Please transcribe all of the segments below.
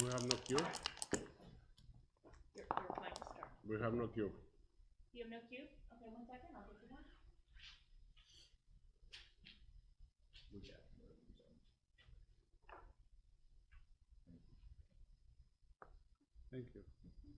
We have no cue. You're playing to start. We have no cue. You have no cue? Okay, 1 second. I'll get you one. Thank you. That's fine.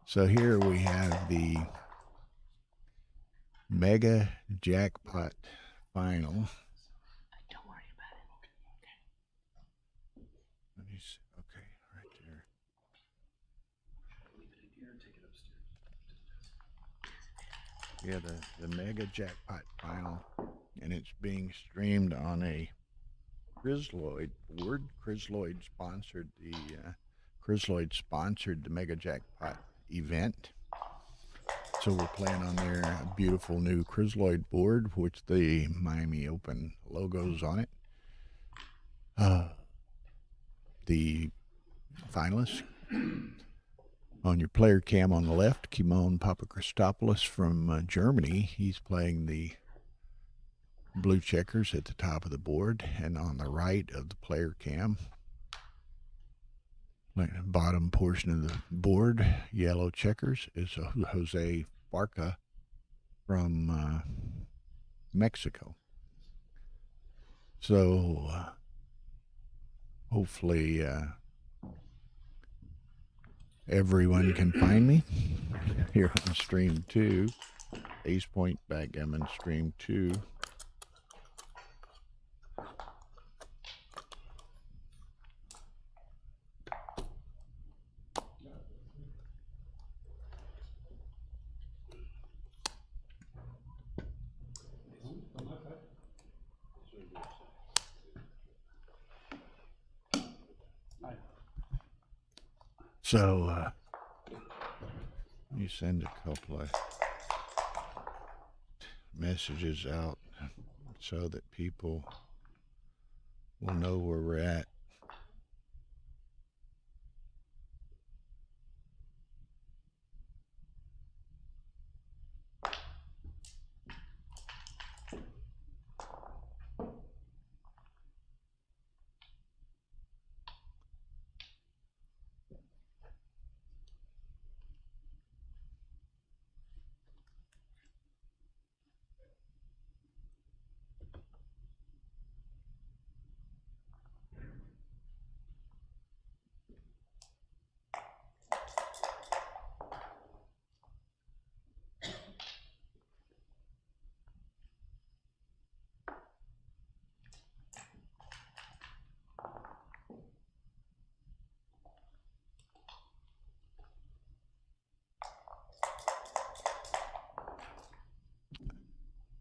So here we have the Mega Jackpot Final. Don't worry about it. Okay. Let me see. Okay, right there. Yeah, the Mega Jackpot Final, and it's being streamed on a Chrysloid board. Chrysloid sponsored the Mega Jackpot event. So we're playing on their beautiful new Chrysloid board, which the Miami Open logo's on it. The finalists on your player cam on the left, Kimon Papachristopoulos from Germany. He's playing the blue checkers at the top of the board, and on the right of the player cam, bottom portion of the board, yellow checkers, is Jose Farca from Mexico. So hopefully everyone can find me here on stream 2, Ace Point Backgammon stream 2. So you send a couple of messages out so that people will know where we're at.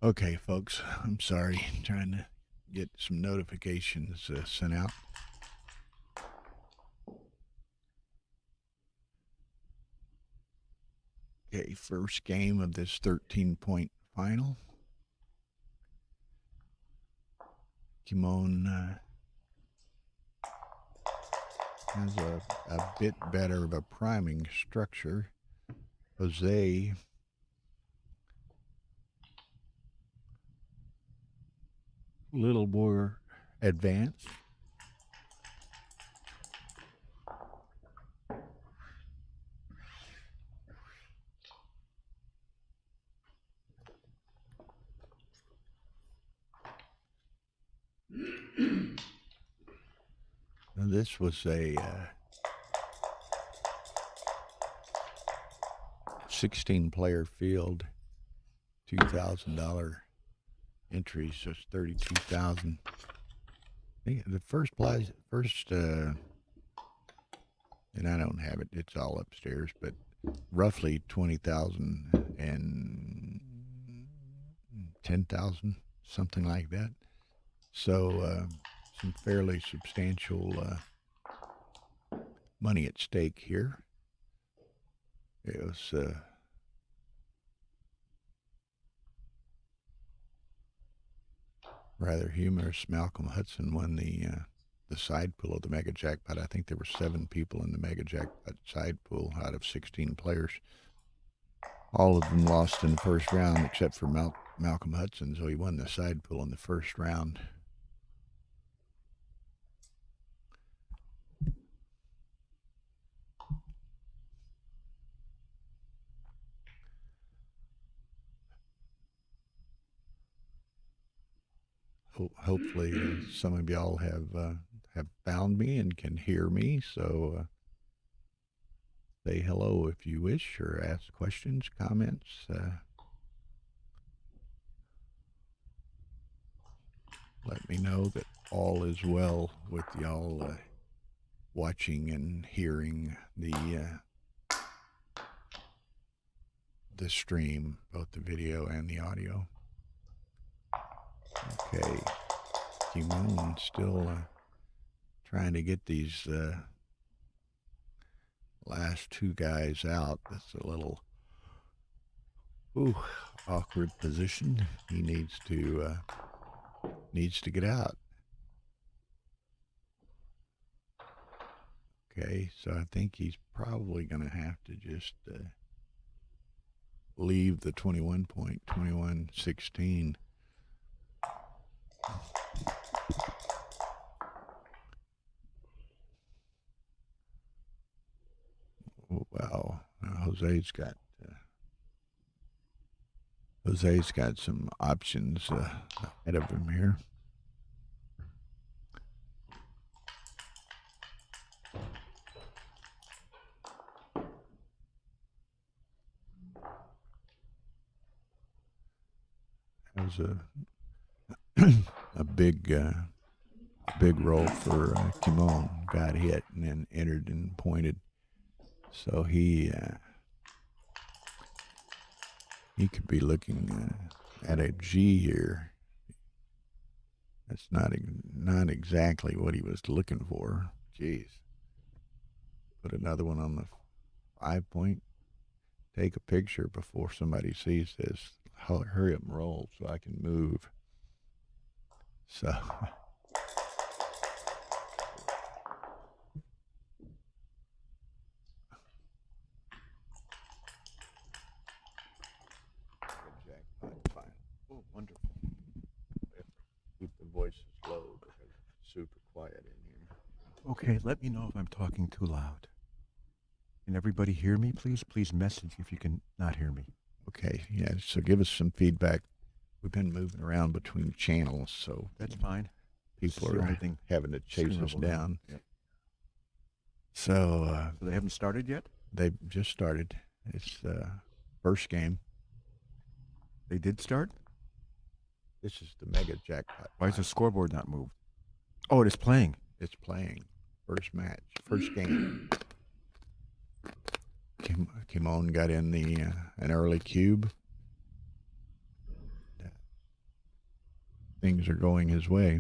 Okay, folks, I'm sorry. I'm trying to get some notifications sent out. Okay, first game of this 13-point final. Kimon has a bit better of a priming structure. Jose little more advance. Now, this was a 16-player field, $2,000 entries, so it's $32,000. The first prize, and I don't have it; it's all upstairs, but roughly 20,000 and 10,000, something like that. So some fairly substantial money at stake here. It was rather humorous. Malcolm Hudson won the side pool of the Mega Jackpot. I think there were 7 people in the Mega Jackpot side pool out of 16 players. All of them lost in the first round except for Malcolm Hudson, so he won the side pool in the first round. Hopefully some of y'all have found me and can hear me, so say hello if you wish, or ask questions, comments. Let me know that all is well with y'all watching and hearing the stream, both the video and the audio. Okay, Kimon still trying to get these last 2 guys out. That's a little awkward position. He needs to get out. Okay, so I think he's probably going to have to just leave the 21.2116. Oh, wow, Jose's got some options ahead of him here. That was a big roll for Kimon. Got hit and then entered and pointed. So he could be looking at a G here. That's not exactly what he was looking for. Jeez. Put another one on the 5-point. Take a picture before somebody sees this. Hurry up and roll so I can move. So Jackpot, fine. Oh, wonderful. Keep the voices low because it's super quiet in here. Okay, let me know if I'm talking too loud. Can everybody hear me, please? Please message if you can not hear me. Okay, yeah, so give us some feedback. We've been moving around between channels, so that's fine. People are having to chase us down. Yep. So they haven't started yet? They've just started. It's first game. They did start? This is the Mega Jackpot. Why is the scoreboard not moved? Oh, it is playing. It's playing. First match. First game. Kimon got in an early cube. Things are going his way.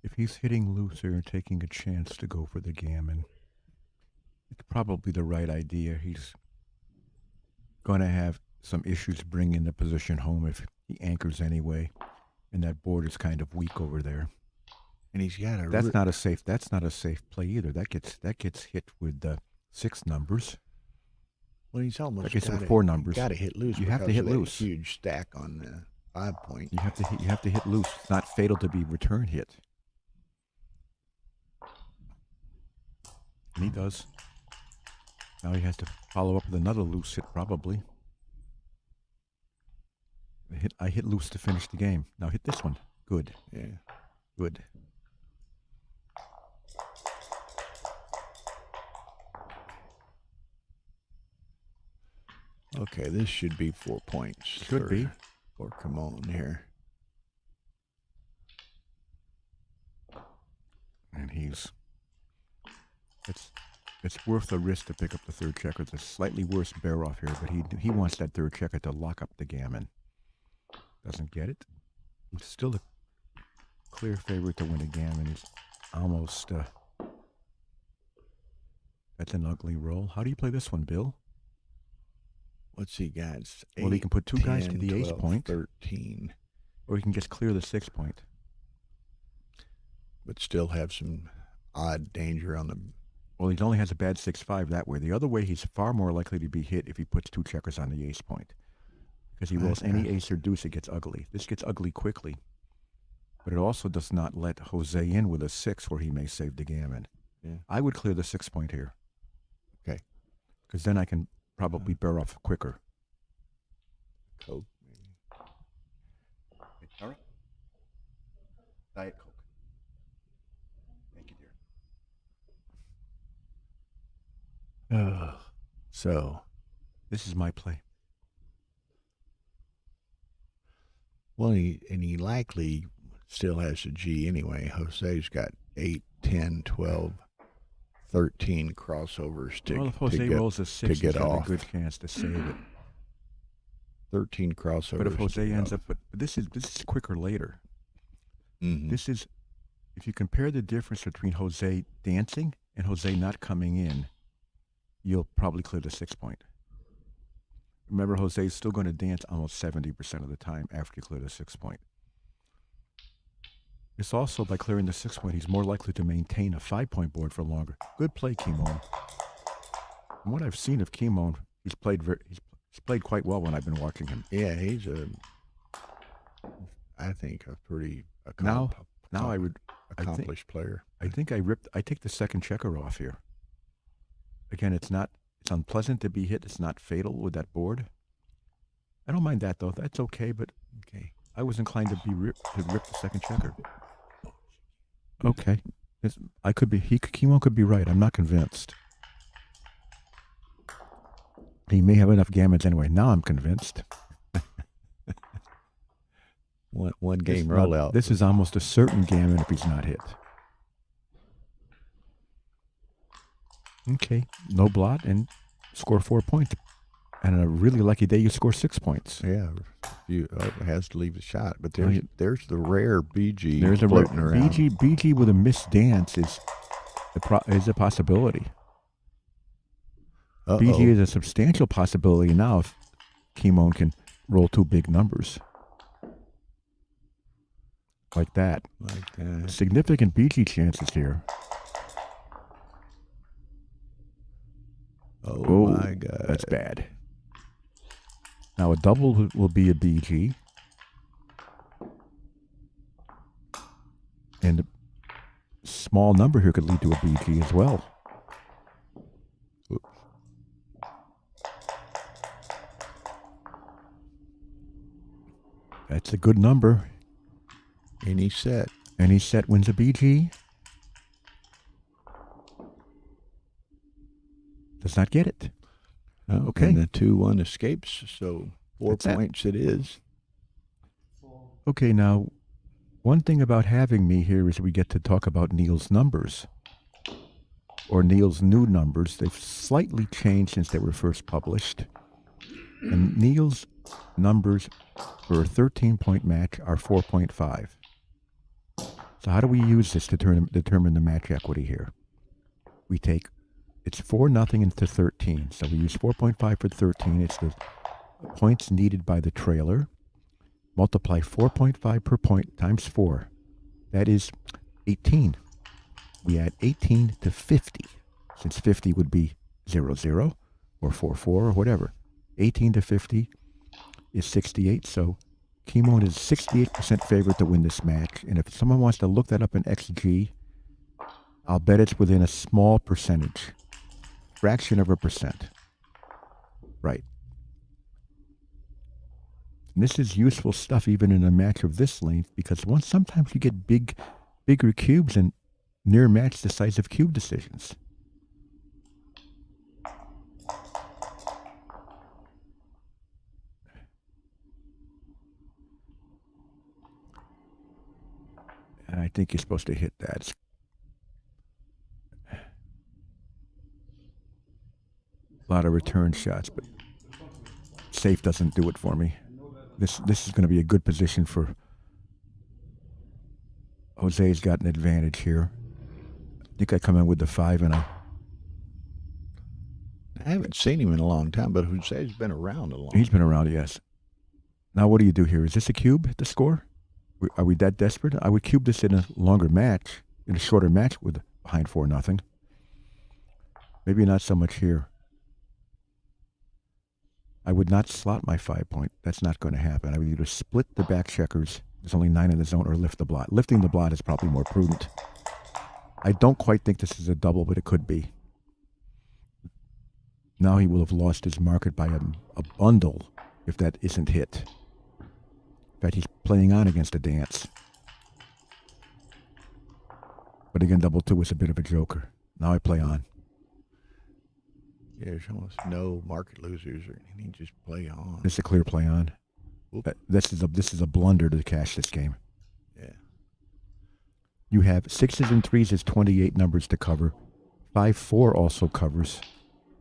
If he's hitting looser and taking a chance to go for the gammon, it's probably the right idea. He's going to have some issues bringing the position home if he anchors anyway, and that board is kind of weak over there. And he's got a. That's not a safe play either. That gets hit with 6 numbers. Well, he's almost. That gets hit with 4 numbers. Got to hit loose. You have to hit loose. Huge stack on 5 point. You have to hit loose. It's not fatal to be return hit. And he does. Now he has to follow up with another loose hit, probably. I hit loose to finish the game. Now hit this one. Good. Yeah. Good. Okay, this should be 4 points. Should be. For Kimon here. And it's worth the risk to pick up the third checker. It's a slightly worse bear off here, but he wants that third checker to lock up the gammon. Doesn't get it. It's still a clear favorite to win a gammon. It's almost that's an ugly roll. How do you play this one, Bill? What's he got? It's Well, he can put 2 guys to the 10, ace 12, point. 13. Or he can just clear the 6 point. But still have some odd danger on the... Well, he only has a bad 6-5 that way. The other way, he's far more likely to be hit if he puts 2 checkers on the ace point. Because he rolls any ace or deuce, it gets ugly. This gets ugly quickly. But it also does not let Jose in with a 6 where he may save the gammon. Yeah. I would clear the 6 point here. Okay. Because then I can probably bear off quicker. Coke. All right. Diet Coke. Thank you, dear. So, This is my play. well, he likely still has a G anyway. Jose's got 8, 10, 12, 13 crossovers to, Well, if Jose to get, rolls a 6, get he's got off. a good chance to save it. 13 crossovers. But if Jose to get ends off. up, but this is quicker later. Mhm. This is, if you compare the difference between Jose dancing and Jose not coming in, you'll probably clear the 6 point. Remember, Jose's still going to dance almost 70% of the time after you clear the 6 point. It's also, by clearing the 6 point, he's more likely to maintain a 5 point board for longer. Good play, Kimon. From what I've seen of Kimon, he's played quite well when I've been watching him. Yeah, he's I think a pretty Now accomplished player. I take the second checker off here. Again, it's unpleasant to be hit. It's not fatal with that board. I don't mind that though. That's okay, but Okay. I was inclined to rip the second checker. Okay. Kimon could be right. I'm not convinced. He may have enough gammons anyway. Now I'm convinced. One game rollout. This is almost a certain gammon if he's not hit. Okay, no blot and score 4 points. And on a really lucky day, you score 6 points. Yeah, you has to leave the shot. But there's the rare BG There's a floating around. BG with a missed dance is a possibility. Uh-oh. BG is a substantial possibility now if Kimon can roll 2 big numbers. Like that. Like that. Significant BG chances here. Oh my God. That's bad. Now a double will be a BG. And a small number here could lead to a BG as well. Oops. That's a good number. Any set. Any set wins a BG. Does not get it. Oh, Okay. And the 2-1 escapes, so 4 That's it. points it is. Okay, now, one thing about having me here is we get to talk about Neil's numbers. Or Neil's new numbers. They've slightly changed since they were first published. And Neil's numbers for a 13-point match are 4.5. So how do we use this to determine the match equity here? We take, it's 4-0 into 13. So we use 4.5 for 13. It's the points needed by the trailer. Multiply 4.5 per point times 4. That is 18. We add 18 to 50, since 50 would be 0-0 or 4-4 or whatever. 18 to 50 is 68, so Kimon is 68% favorite to win this match, and if someone wants to look that up in XG, I'll bet it's within a small percentage, fraction of a percent. Right. And this is useful stuff even in a match of this length, because sometimes you get bigger cubes and near match decisive cube decisions. And I think you're supposed to hit that. A lot of return shots, but safe doesn't do it for me. This is going to be a good position for Jose's got an advantage here. I think I come in with the 5 and I haven't seen him in a long time, but Jose's been around a long He's been around, yes. Now what do you do here? Is this a cube to score? Are we that desperate? I would cube this in a longer match, in a shorter match with behind 4-0. Maybe not so much here. I would not slot my 5 point. That's not going to happen. I would either split the back checkers, there's only 9 in the zone, or lift the blot. Lifting the blot is probably more prudent. I don't quite think this is a double, but it could be. Now he will have lost his market by a bundle if that isn't hit. In fact, he's playing on against a dance. But again, double 2 is a bit of a joker. Now I play on. Yeah, there's almost no market losers or anything. Just play on. This is a clear play on. This is a blunder to cash this game. Yeah. You have 6s and 3s is 28 numbers to cover. 5-4 also covers.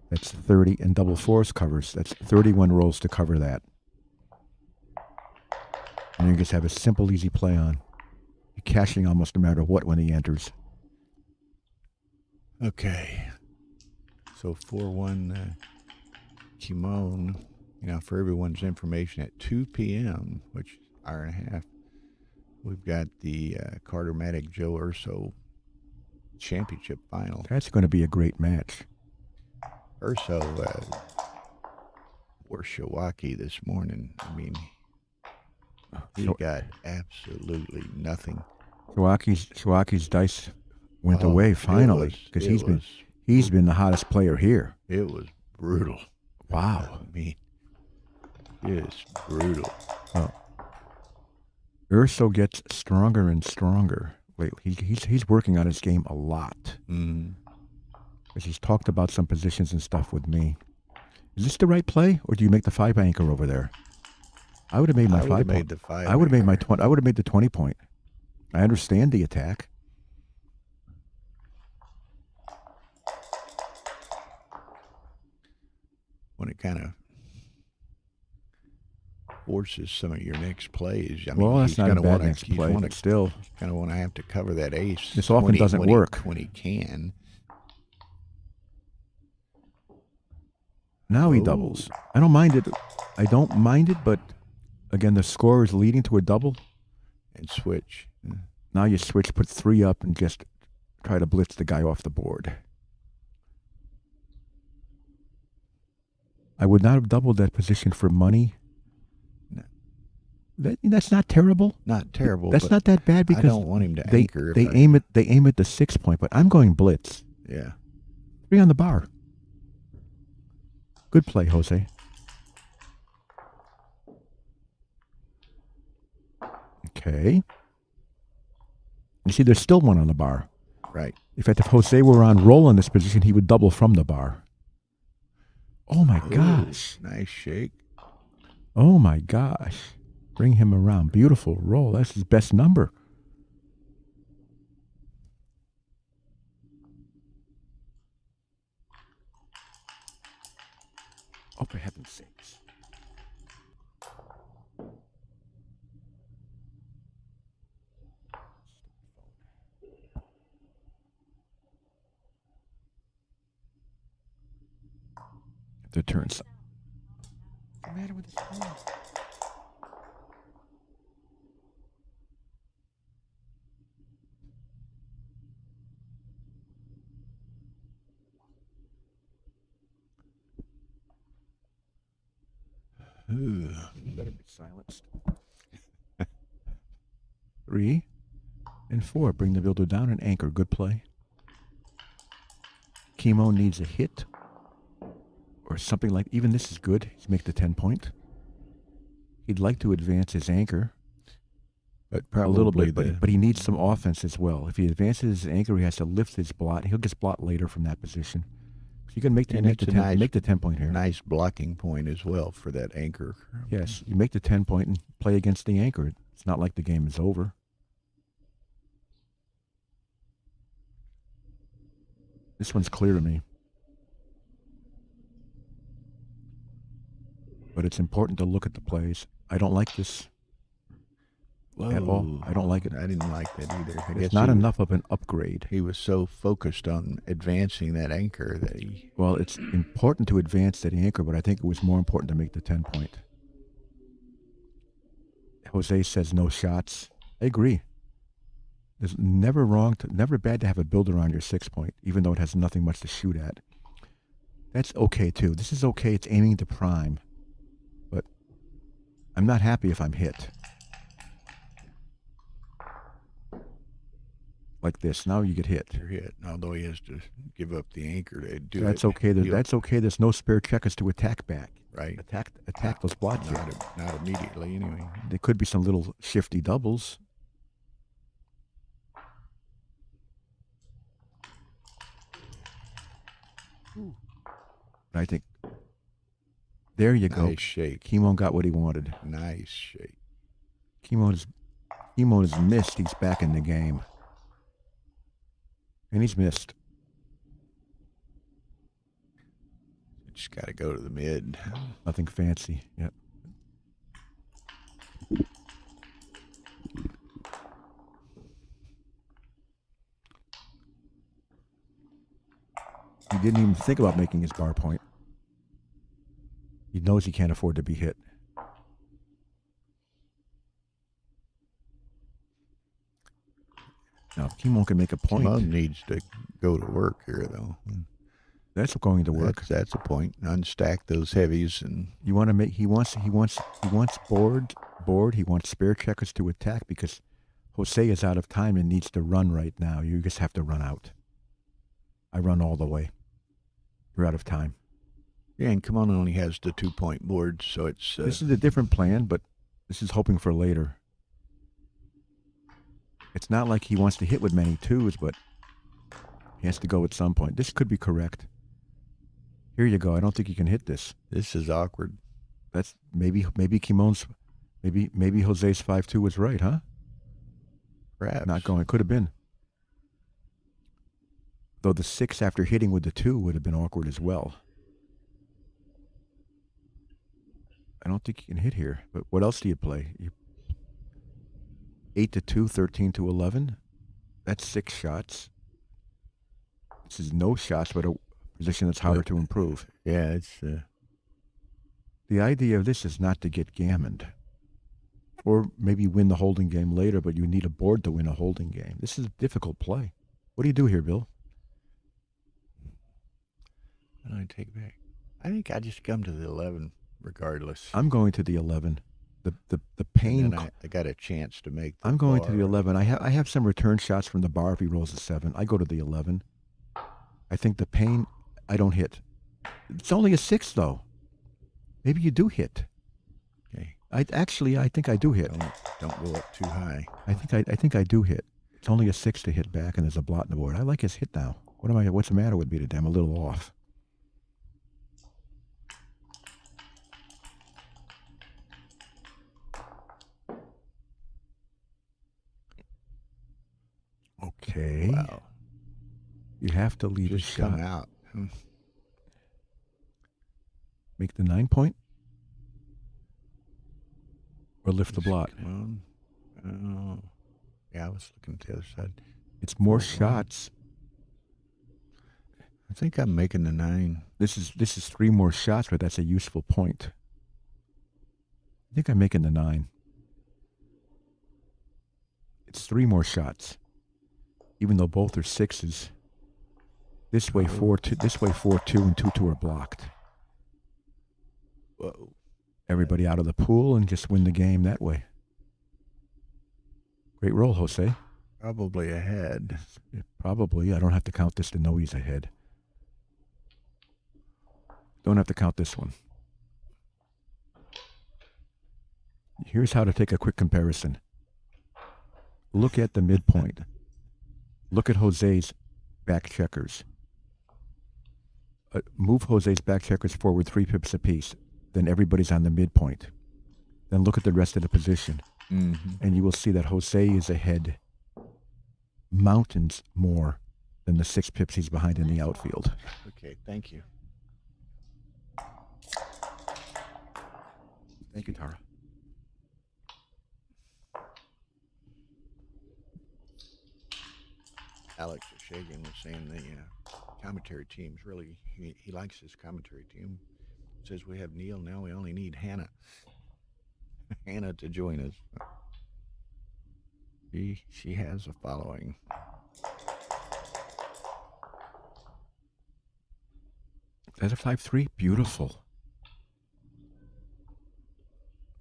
That's 30, and double 4s covers. That's 31 rolls to cover that. And you just have a simple, easy play on. You're cashing almost no matter what when he enters. Okay. So 4-1 Kimon. For everyone's information, at 2 p.m., which is an hour and a half, we've got the Carter-Matic Joe Urso Championship final. That's going to be a great match. Urso wore Shawaki this morning. He got absolutely nothing. Shawaki's dice went away finally because he's been the hottest player here. It was brutal. Wow. It's brutal. Urso gets stronger and stronger lately. He's working on his game a lot. Because he's talked about some positions and stuff with me. Is this the right play, or do you make the 5 anchor over there? I would have made my 5 point. I would have made my 20. I would have made the 20 point. I understand the attack. When it kind of forces some of your next plays. That's not a bad next play, but still. Kind of want to have to cover that ace. This often doesn't work. When he can. Now he doubles. I don't mind it, but again, the score is leading to a double. And switch. Now you switch, put 3 up, and just try to blitz the guy off the board. I would not have doubled that position for money. No. That's not terrible. Not terrible. That's not that bad because I don't want him to anchor. They aim at the 6 point, but I'm going blitz. Yeah. 3 on the bar. Good play, Jose. Okay. You see, there's still 1 on the bar. Right. In fact, if Jose were on roll in this position, he would double from the bar. Oh, my gosh. Nice shake. Oh, my gosh. Bring him around. Beautiful roll. That's his best number. Oh, for heaven's sakes. The turns. What's the matter with this phone? Ooh. You better be silenced. 3 and 4. Bring the builder down and anchor. Good play. Kimon needs a hit or something like, even this is good. He's make the 10-point. He'd like to advance his anchor But a probably little bit, but he needs some offense as well. If he advances his anchor, he has to lift his blot. He'll get blot later from that position. So you can make the, And make it's the, a 10, make the 10-point here. nice blocking point as well for that anchor. Yes, you make the 10-point and play against the anchor. It's not like the game is over. This one's clear to me. But it's important to look at the plays. I don't like this at all. I don't like it. I didn't like that either. I It's guess not enough of an upgrade. He was so focused on advancing that anchor that he. Well, it's important to advance that anchor, but I think it was more important to make the 10-point. Jose says no shots. I agree. It's never bad to have a builder on your 6-point, even though it has nothing much to shoot at. That's okay too. This is okay. It's aiming to prime, but I'm not happy if I'm hit. Like this. Now you get hit. You're hit, although he has to give up the anchor to do it. That's okay. That's okay. There's no spare checkers to attack back. Right. Attack those blots. Not immediately, anyway. There could be some little shifty doubles. I think there you go. Nice shake. Kimon got what he wanted. Nice shake. Kimon has missed. He's back in the game. And he's missed. Just got to go to the mid. Nothing fancy. Yep. He didn't even think about making his bar point. He knows he can't afford to be hit. Now, if Kimon can make a point. Kimon needs to go to work here, though. That's going to work. That's a point. Unstack those heavies, and You want to make. He wants board. He wants spare checkers to attack because Jose is out of time and needs to run right now. You just have to run out. I run all the way. You're out of time. yeah, and Kimon only has the 2-point board, so it's This is a different plan, but this is hoping for later. It's not like he wants to hit with many twos, but he has to go at some point. This could be correct. Here you go. I don't think you can hit this. this is awkward. That's maybe Kimon's, maybe Jose's 5-2 was right, huh? Perhaps Not going. Could have been. Though the 6 after hitting with the 2 would have been awkward as well. I don't think you can hit here. But what else do you play? 8-2, 13-11. That's 6 shots. This is no shots, but a position that's harder to improve. Yeah, it's The idea of this is not to get gammoned. Or maybe win the holding game later, but you need a board to win a holding game. This is a difficult play. What do you do here, Bill? what do I take back? I think I just come to the 11 regardless. I'm going to the 11. The pain. And I got a chance to make the I'm going to bar. the 11. I have some return shots from the bar if he rolls a 7. I go to the 11. I think the pain, I don't hit. It's only a 6 though. Maybe you do hit. Okay. I think I do hit. Don't go up too high. I think I do hit. It's only a 6 to hit back, and there's a blot in the board. I like his hit now. What's the matter with me today? I'm a little off. Okay. Wow. You have to lead Just a shot. come out. Make the 9-point? Or lift the blot? Come on. Oh. Yeah, I was looking at the other side. It's more shots. I think I'm making the 9. This is 3 more shots, but that's a useful point. I think I'm making the 9. It's 3 more shots. Even though both are 6s. This way 4-2, this way 4-2 and 2-2 are blocked. Whoa. Everybody out of the pool and just win the game that way. Great roll, Jose. Probably ahead. Probably. I don't have to count this to know he's ahead. Don't have to count this one. Here's how to take a quick comparison. Look at the midpoint. Look at Jose's back checkers. Move Jose's back checkers forward 3 pips apiece. Then everybody's on the midpoint. Then look at the rest of the position. And you will see that Jose is ahead mountains more than the 6 pips he's behind in the outfield. Okay, thank you. Thank you, Tara. Alex O'Shagan was saying the commentary team's really, he likes his commentary team. Says we have Neil, now we only need Hannah. Hannah to join us. She has a following. Is that a 5-3? Beautiful.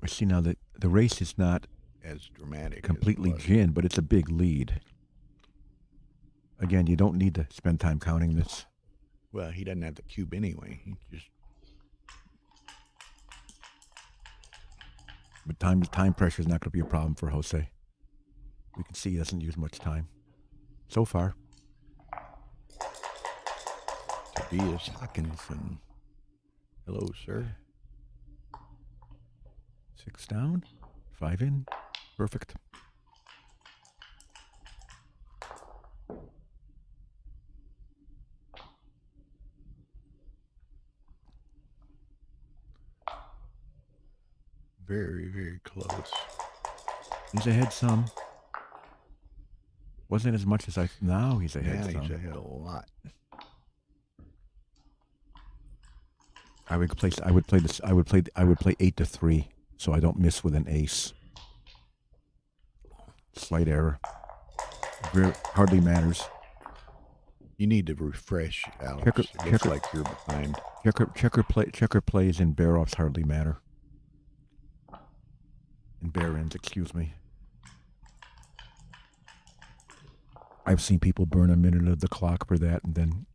We see now that the race is not As dramatic. completely as it was. gin, but it's a big lead. Again, you don't need to spend time counting this. Well, he doesn't have the cube anyway. He just But time pressure is not going to be a problem for Jose. We can see he doesn't use much time. So far. Tobias Hawkinson. Hello, sir. 6 down, 5 in. Perfect. Very, very close. He's ahead some. Wasn't as much as I. Now he's ahead Yeah, some. he's ahead a lot. I would play 8-3, so I don't miss with an ace. Slight error. Hardly matters. You need to refresh, Alex. Checker- It looks checker- like you're behind. Checker plays and bear offs hardly matter. And bear ends, excuse me. I've seen people burn a minute of the clock for that and then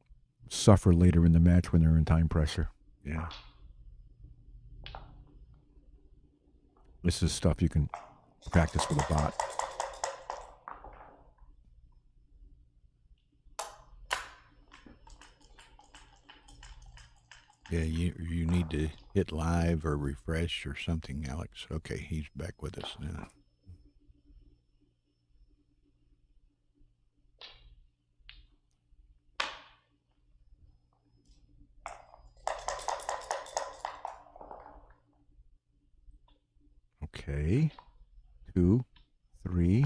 suffer later in the match when they're in time pressure. Yeah. This is stuff you can practice with a bot. Yeah, you need to hit live or refresh or something, Alex. Okay, he's back with us now. Okay. 2, 3.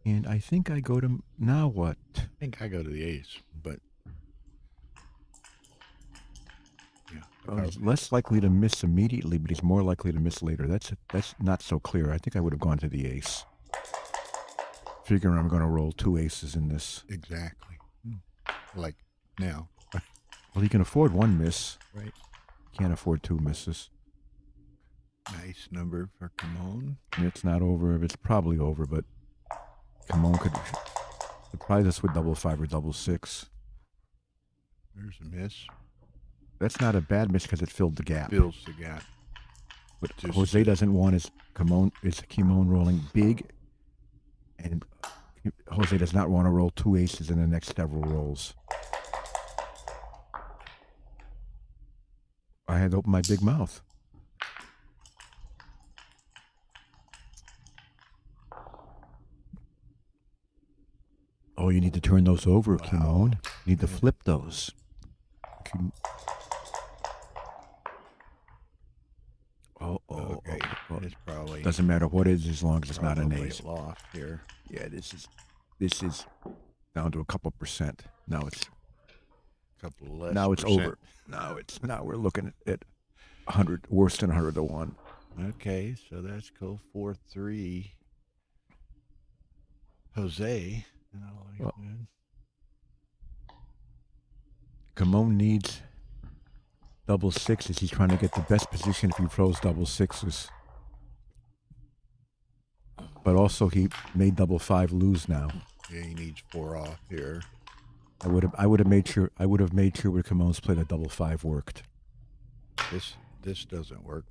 And I think I go to, now what? I think I go to the ace, but yeah. Well, he's less likely to miss immediately, but he's more likely to miss later. That's not so clear. I think I would have gone to the ace. Figuring I'm going to roll 2 aces in this. Exactly. Like now. Well, he can afford 1 miss. Right. Can't afford 2 misses. Nice number for Kimon. And it's not over. It's probably over, but Kimon could surprise us with 5 or 6. There's a miss. That's not a bad miss because it filled the gap. Fills the gap. But Just- Jose doesn't want his Kimon rolling big, and Jose does not want to roll 2 aces in the next several rolls. I had to open my big mouth. Oh, you need to turn those over, Kimon. You need to flip those. Okay. It's probably Doesn't matter what it is as long as it's not an probably ace. lost here. Yeah, this is down to a couple percent. Now it's Couple less. now it's percent. over. Now we're looking at 100, worse than 100 to 1. Okay, so that's cool. 4-3. Jose. Well, Kimon needs double 6s. He's trying to get the best position if he throws double 6s. But also he made double 5 lose now. Yeah, he needs 4 off here. I would have made sure where Kimon's played a double 5 worked. This doesn't work.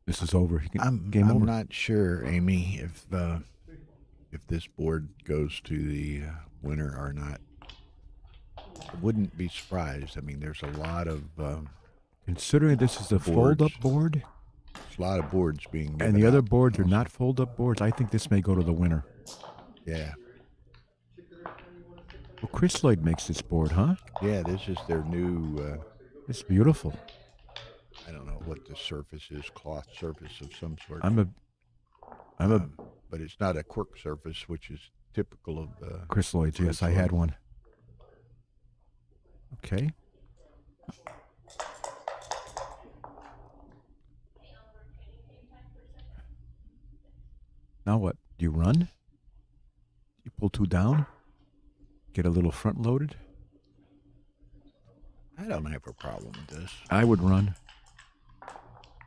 This is over. I'm over. not sure, Amy, if this board goes to the winner or not. I wouldn't be surprised. I mean, there's a lot of considering this is a fold-up board, there's a lot of boards being given and the other out. boards are not fold-up boards. I think this may go to the winner. Yeah. Well, Chris Lloyd makes this board, huh? Yeah, this is their new. It's beautiful. I don't know what the surface is, cloth surface of some sort. But it's not a cork surface, which is typical of Chris Lloyd's. Yes, I had one. Okay. Now what? Do you run? You pull 2 down? Get a little front loaded? I don't have a problem with this. I would run.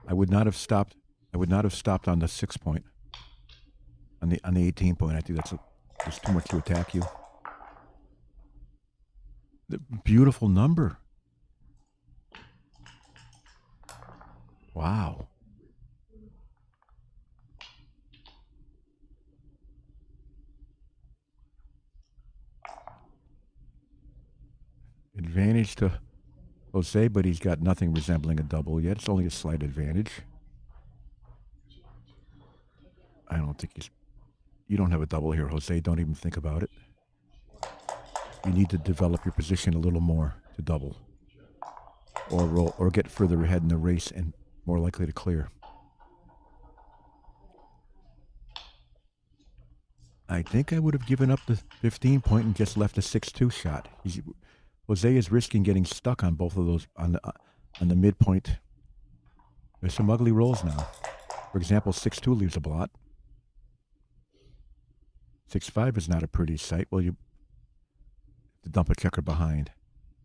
I would not have stopped. I would not have stopped on the 6 point. On the 18 point, I think there's too much to attack you. The beautiful number. Wow. Advantage to Jose, but he's got nothing resembling a double yet. It's only a slight advantage. I don't think you don't have a double here, Jose. Don't even think about it. You need to develop your position a little more to double. Or roll, or get further ahead in the race and more likely to clear. I think I would have given up the 15 point and just left a 6-2 shot. Jose is risking getting stuck on both of those on the midpoint. There's some ugly rolls now. For example, 6-2 leaves a blot. 6-5 is not a pretty sight. Well, you dump a checker behind.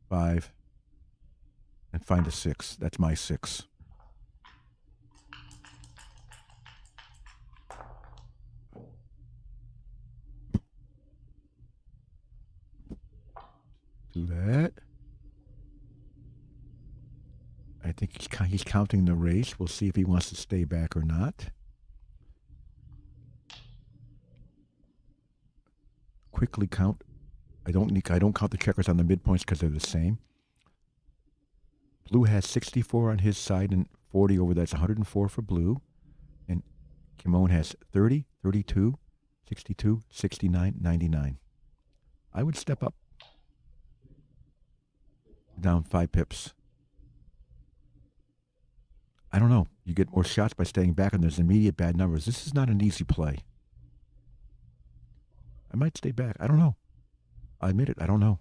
5 and find a 6. That's my 6. Do that. I think he's counting the race. We'll see if he wants to stay back or not. Quickly count. I don't count the checkers on the midpoints because they're the same. Blue has 64 on his side and 40 over. That's 104 for blue. And Kimon has 30, 32, 62, 69, 99. I would step up. Down 5 pips. I don't know. You get more shots by staying back, and there's immediate bad numbers. This is not an easy play. I might stay back. I don't know. I admit it. I don't know.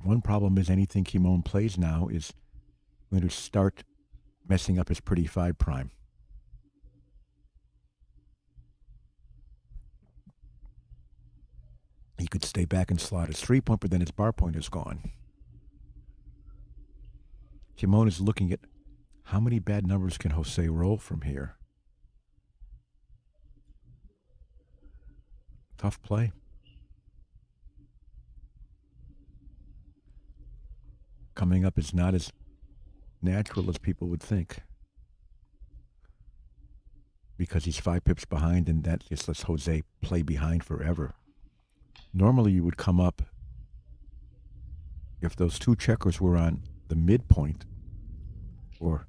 One problem is anything Kimon plays now is going to start messing up his pretty 5 prime. He could stay back and slot his 3 point, but then his bar point is gone. Kimon is looking at how many bad numbers can Jose roll from here. Tough play. Coming up is not as natural as people would think. Because he's 5 pips behind, and that just lets Jose play behind forever. Normally you would come up, if those 2 checkers were on the midpoint, or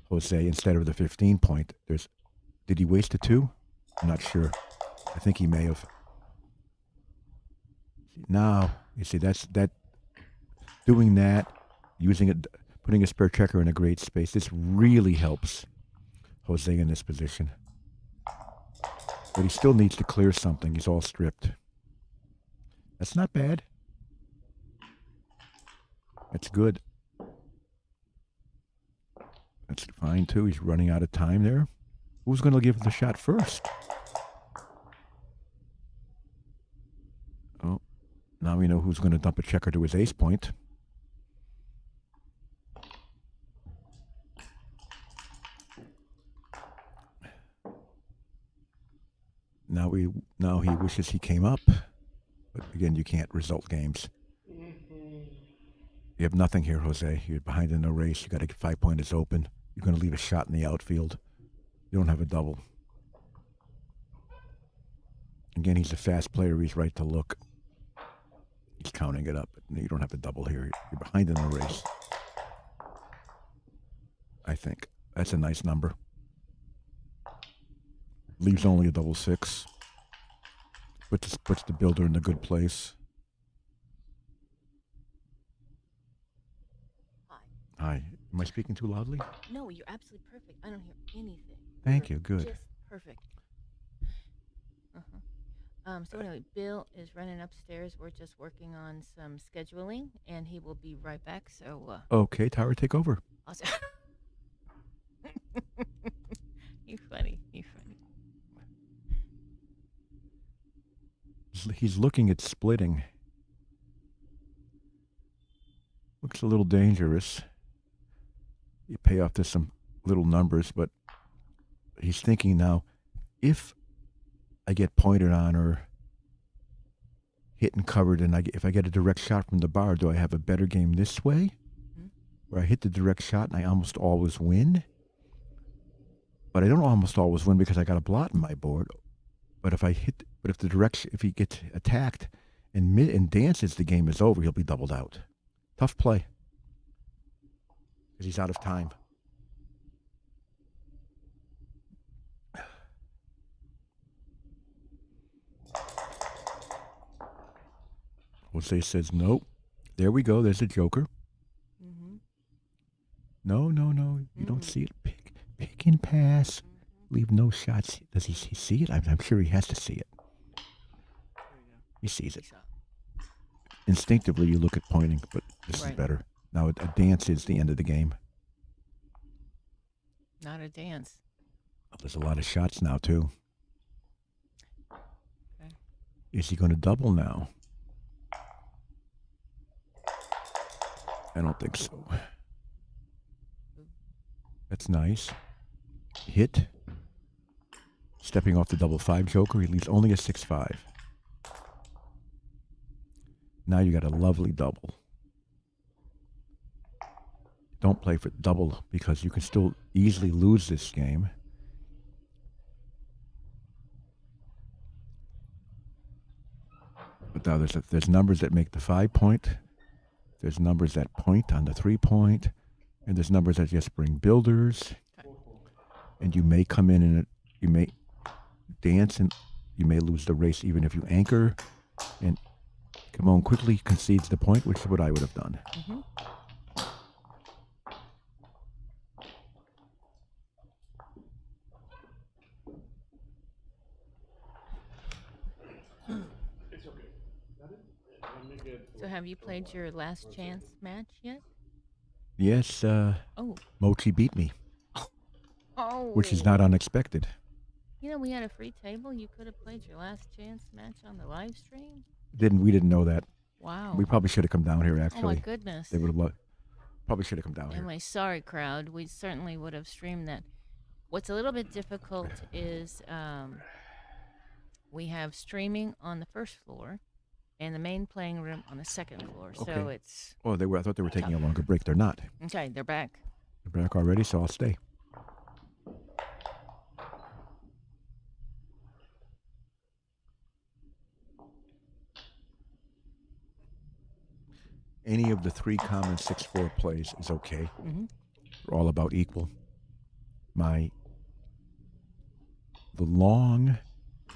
Jose instead of the 15 point, did he waste a 2? I'm not sure. I think he may have. Now, you see, doing that, using it, putting a spare checker in a great space, this really helps Jose in this position. But he still needs to clear something. He's all stripped. That's not bad. That's good. That's fine, too. He's running out of time there. Who's going to give the shot first? Oh, now we know who's going to dump a checker to his ace point. Now he wishes he came up, but again, you can't result games. You have nothing here, Jose. You're behind in the race. You got to get 5 pointers open. You're going to leave a shot in the outfield. You don't have a double. Again, he's a fast player. He's right to look. He's counting it up. You don't have a double here. You're behind in the race. I think that's a nice number. Leaves only a double six. Puts the builder in a good place. Hi. Am I speaking too loudly? No, you're absolutely perfect. I don't hear anything. Thank You're you. Good. Just perfect. So anyway, Bill is running upstairs. We're just working on some scheduling, and he will be right back. So, Okay, Tara, take over. awesome. You're funny. You're funny. He's looking at splitting. Looks a little dangerous. You pay off to some little numbers, but he's thinking now, if I get pointed on or hit and covered, and if I get a direct shot from the bar, do I have a better game this way? Mm-hmm. Where I hit the direct shot and I almost always win? But I don't almost always win because I got a blot in my board. But if he gets attacked and dances, the game is over. He'll be doubled out. Tough play. Because he's out of time. Jose says, nope. There we go. There's a joker. Mm-hmm. No. You don't see it. Pick and pass. Leave no shots. Does he see it? I'm sure he has to see it. He sees it. Instinctively, you look at pointing, but this is better. Now, a dance is the end of the game. Not a dance. There's a lot of shots now, too. Okay. Is he going to double now? I don't think so. That's nice. Hit. Stepping off the double five joker, he leaves only a 6-5. Now you got a lovely double. Don't play for double because you can still easily lose this game. But now there's numbers that make the 5 point. There's numbers that point on the 3 point. And there's numbers that just bring builders. And you may come in and you may dance and you may lose the race even if you anchor. And Kimon quickly concedes the point, which is what I would have done. Mm-hmm. It's okay. Let me get. So have you played your last chance match yet? Yes, Oh. Mochi beat me, Oh. which is not unexpected. You know, we had a free table. You could have played your last chance match on the live stream. We didn't know that. Wow. We probably should have come down here, Oh, my actually. goodness. They would have probably should have come down here. Anyway, sorry, crowd. We certainly would have streamed that. What's a little bit difficult is we have streaming on the first floor and the main playing room on the second floor. So Okay. it's... Oh, I thought they were taking a longer break. They're not. Okay, they're back. They're back already, so I'll stay. Any of the three common 6-4 plays is okay. Mm-hmm. They're all about equal. The long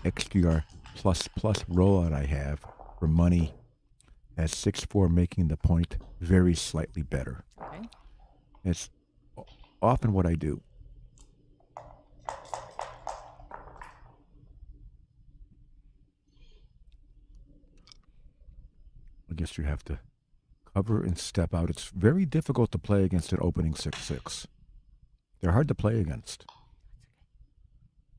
XDR plus rollout I have for money has 6-4 making the point very slightly better. Okay. It's often what I do. I guess you have to cover and step out. It's very difficult to play against an opening 6-6. They're hard to play against.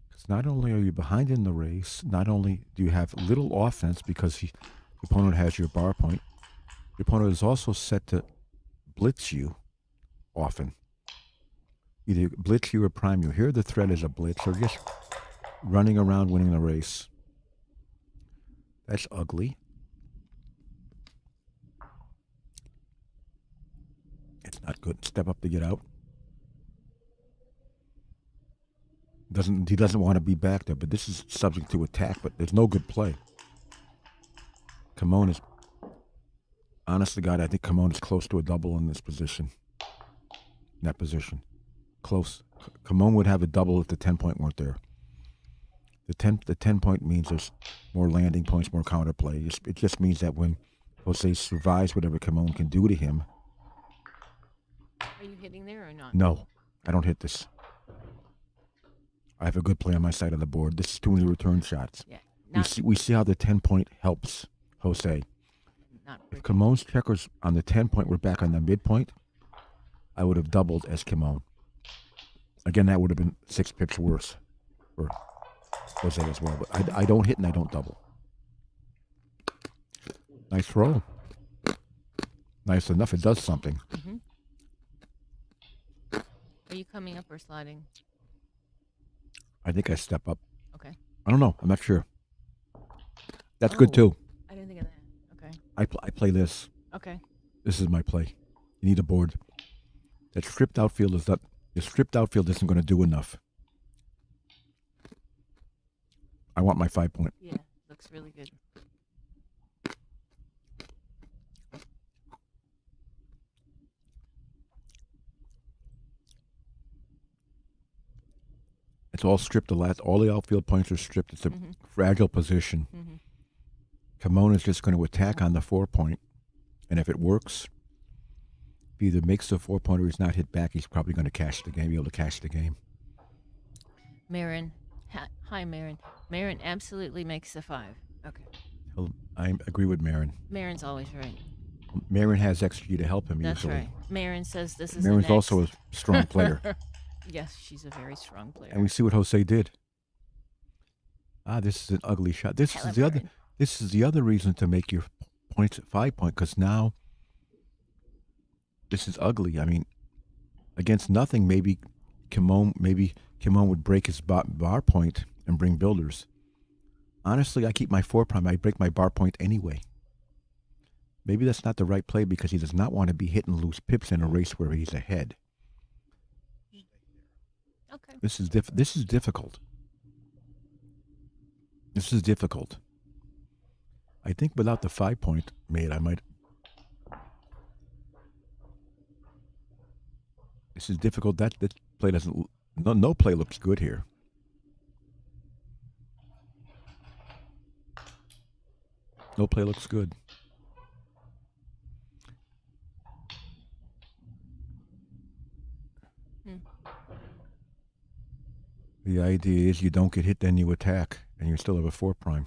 Because not only are you behind in the race, not only do you have little offense because the opponent has your bar point, the opponent is also set to blitz you often. Either blitz you or prime you. Here the threat is a blitz or just running around winning the race. That's ugly. It's not good. Step up to get out. He doesn't want to be back there, but this is subject to attack, but there's no good play. Kimon is, honest to God, I think Kimon is close to a double in this position. In that position. Close. Kimon would have a double if the 10-point weren't there. The 10-point means there's more landing points, more counterplay. It just means that when Jose survives whatever Kimon can do to him. Are you hitting there or not? No, I don't hit this. I have a good play on my side of the board. This is too many return shots. Yeah. We see how the 10-point helps Jose. If Kimon's checkers on the 10-point were back on the midpoint, I would have doubled as Kimon. Again, that would have been 6 pips worse for Jose as well. But I don't hit and I don't double. Nice throw. Nice enough. It does something. Mm-hmm. Are you coming up or sliding? I think I step up. Okay. I don't know. I'm not sure. That's good too. I didn't think of that. Okay. I play this. Okay. This is my play. You need a board. That stripped outfield is not. Your stripped outfield isn't going to do enough. I want my 5-point. Yeah, looks really good. It's all stripped. All the outfield points are stripped. It's a fragile position. Mm-hmm. Kimon is just going to attack on the 4-point, and if it works, if he either makes the 4-point or he's not hit back, he's probably going to cash the game. Be able to cash the game. Marin. Hi, Marin. Marin absolutely makes the 5. Okay. I agree with Marin. Marin's always right. Marin has XG to help him That's usually. right. Marin says this is Marin's also a strong player. Yes, she's a very strong player. And we see what Jose did. This is an ugly shot. This is the other reason to make your points at 5-point, because now this is ugly. I mean, against nothing, maybe Kimon would break his bar point and bring builders. Honestly, I keep my 4-prime. I break my bar point anyway. Maybe that's not the right play because he does not want to be hitting loose pips in a race where he's ahead. Okay. This is difficult. This is difficult. I think without the 5-point made, I might. This is difficult. That play doesn't. No play looks good here. No play looks good. The idea is you don't get hit, then you attack, and you still have a 4-prime.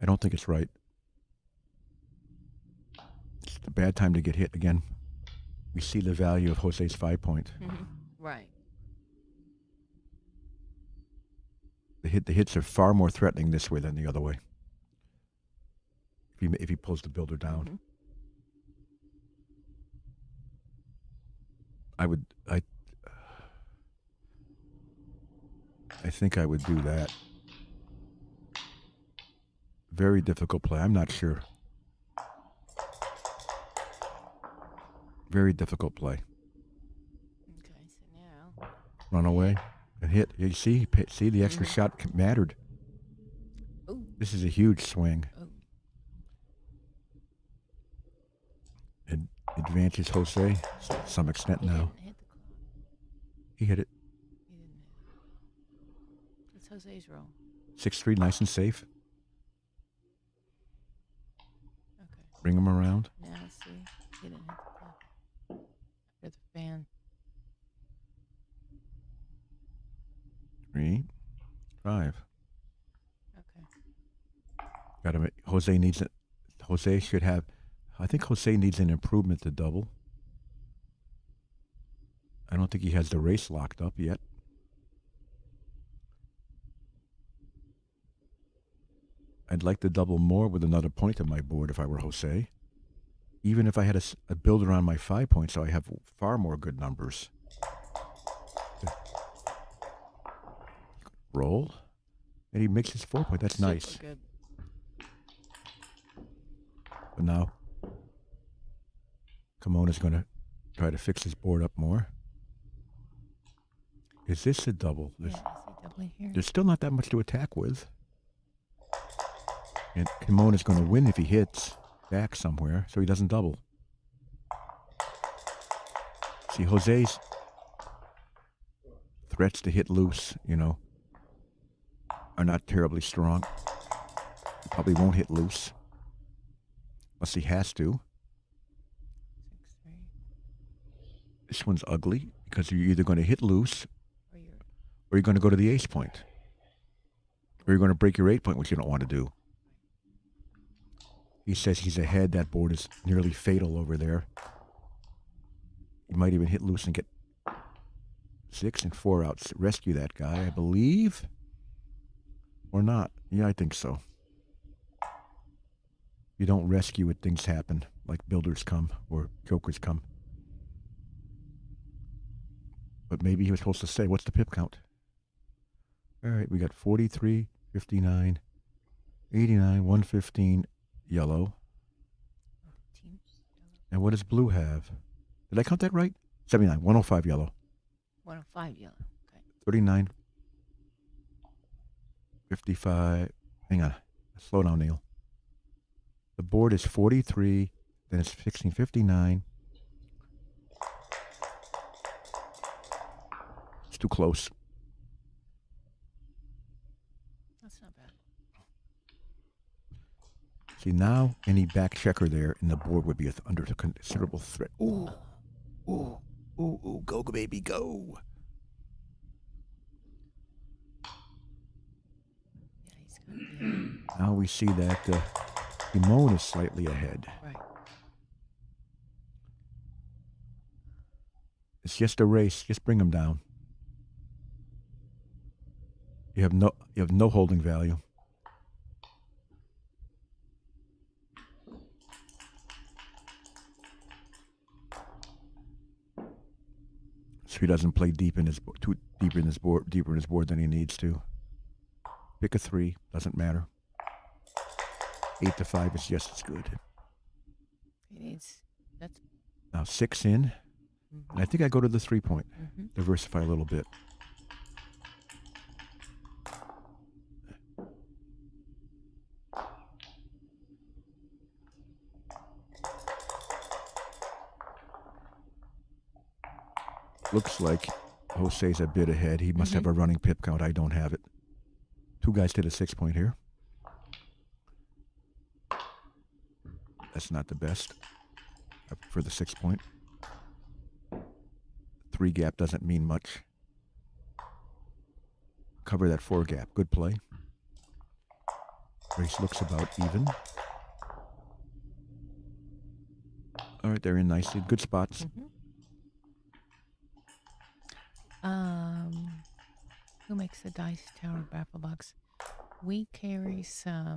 I don't think it's right. It's a bad time to get hit again. We see the value of Jose's 5-point. Mm-hmm. Right. The hits are far more threatening this way than the other way. If he pulls the builder down, Mm-hmm. I think I would do that. Very difficult play. I'm not sure. Very difficult play. Okay, so now. Run away and hit. You see the extra shot mattered. Ooh. This is a huge swing. Oh. It advances Jose to some extent He now. didn't hit the clock. He hit it. He didn't hit it. It's Jose's roll. 6-3, nice and safe. Okay. Bring him around. Now let's see. He didn't hit the clock. After the fan. 3, 5. Okay. Got to. Jose needs it. Jose should have. I think Jose needs an improvement to double. I don't think he has the race locked up yet. I'd like to double more with another point on my board if I were Jose. Even if I had a builder on my 5-point, so I have far more good numbers. Roll. And he makes his 4 point. That's Super nice. good. But now, Kimon is going to try to fix his board up more. Is this a double? Yeah, is he doubling here? There's still not that much to attack with. And Kimon is going to win if he hits back somewhere, so he doesn't double. See, Jose's threats to hit loose, are not terribly strong. He probably won't hit loose. Unless he has to. 6-3. This one's ugly because you're either going to hit loose Or you're or you're going to go to the ace point. Or you're going to break your 8 point, which you don't want to do. He says he's ahead. That board is nearly fatal over there. You might even hit loose and get 6 and 4 outs. Rescue that guy, I believe. Or not. Yeah, I think so. You don't rescue it, things happen. Like builders come or jokers come. But maybe he was supposed to say, what's the pip count? All right, we got 43, 59, 89, 115, yellow. teams. And what does blue have? Did I count that right? 79, 105 yellow. 105 yellow. Okay. 39, 55. Hang on. Slow down, Neil. The board is 43, then it's 16, 59. It's too close. That's not bad. See, now any back checker there and the board would be under a considerable threat. Ooh, ooh, ooh, ooh, go, baby, go. Yeah, he's going to be Now we see that Kimon is slightly ahead. right. It's just a race. Just bring him down. You have no holding value. So he doesn't play deeper in his board than he needs to. Pick a 3, doesn't matter. 8 to 5 is just as good. He needs, that's, Now 6 in, and I think I go to the 3 point. Diversify a little bit. Looks like Jose's a bit ahead. He must have a running pip count. I don't have it. 2 guys did a 6 point here. That's not the best for the 6 point. 3 gap doesn't mean much. Cover that 4 gap. Good play. Race looks about even. All right, they're in nicely. Good spots. Who makes the dice tower baffle box? We carry a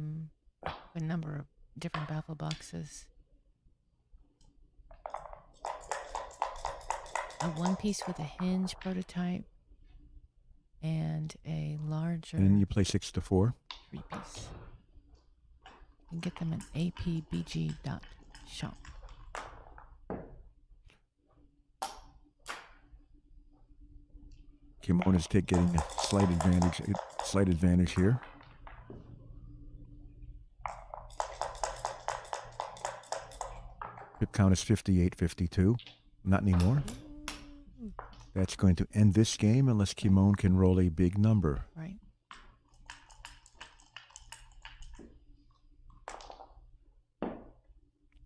number of different baffle boxes. A 1-piece with a hinge prototype and a larger And you play 6 to 4. 3-piece. You can get them at apbg.shop. Kimon is getting a slight advantage here. Pip count is 58-52. Not anymore. That's going to end this game unless Kimon can roll a big number. Right.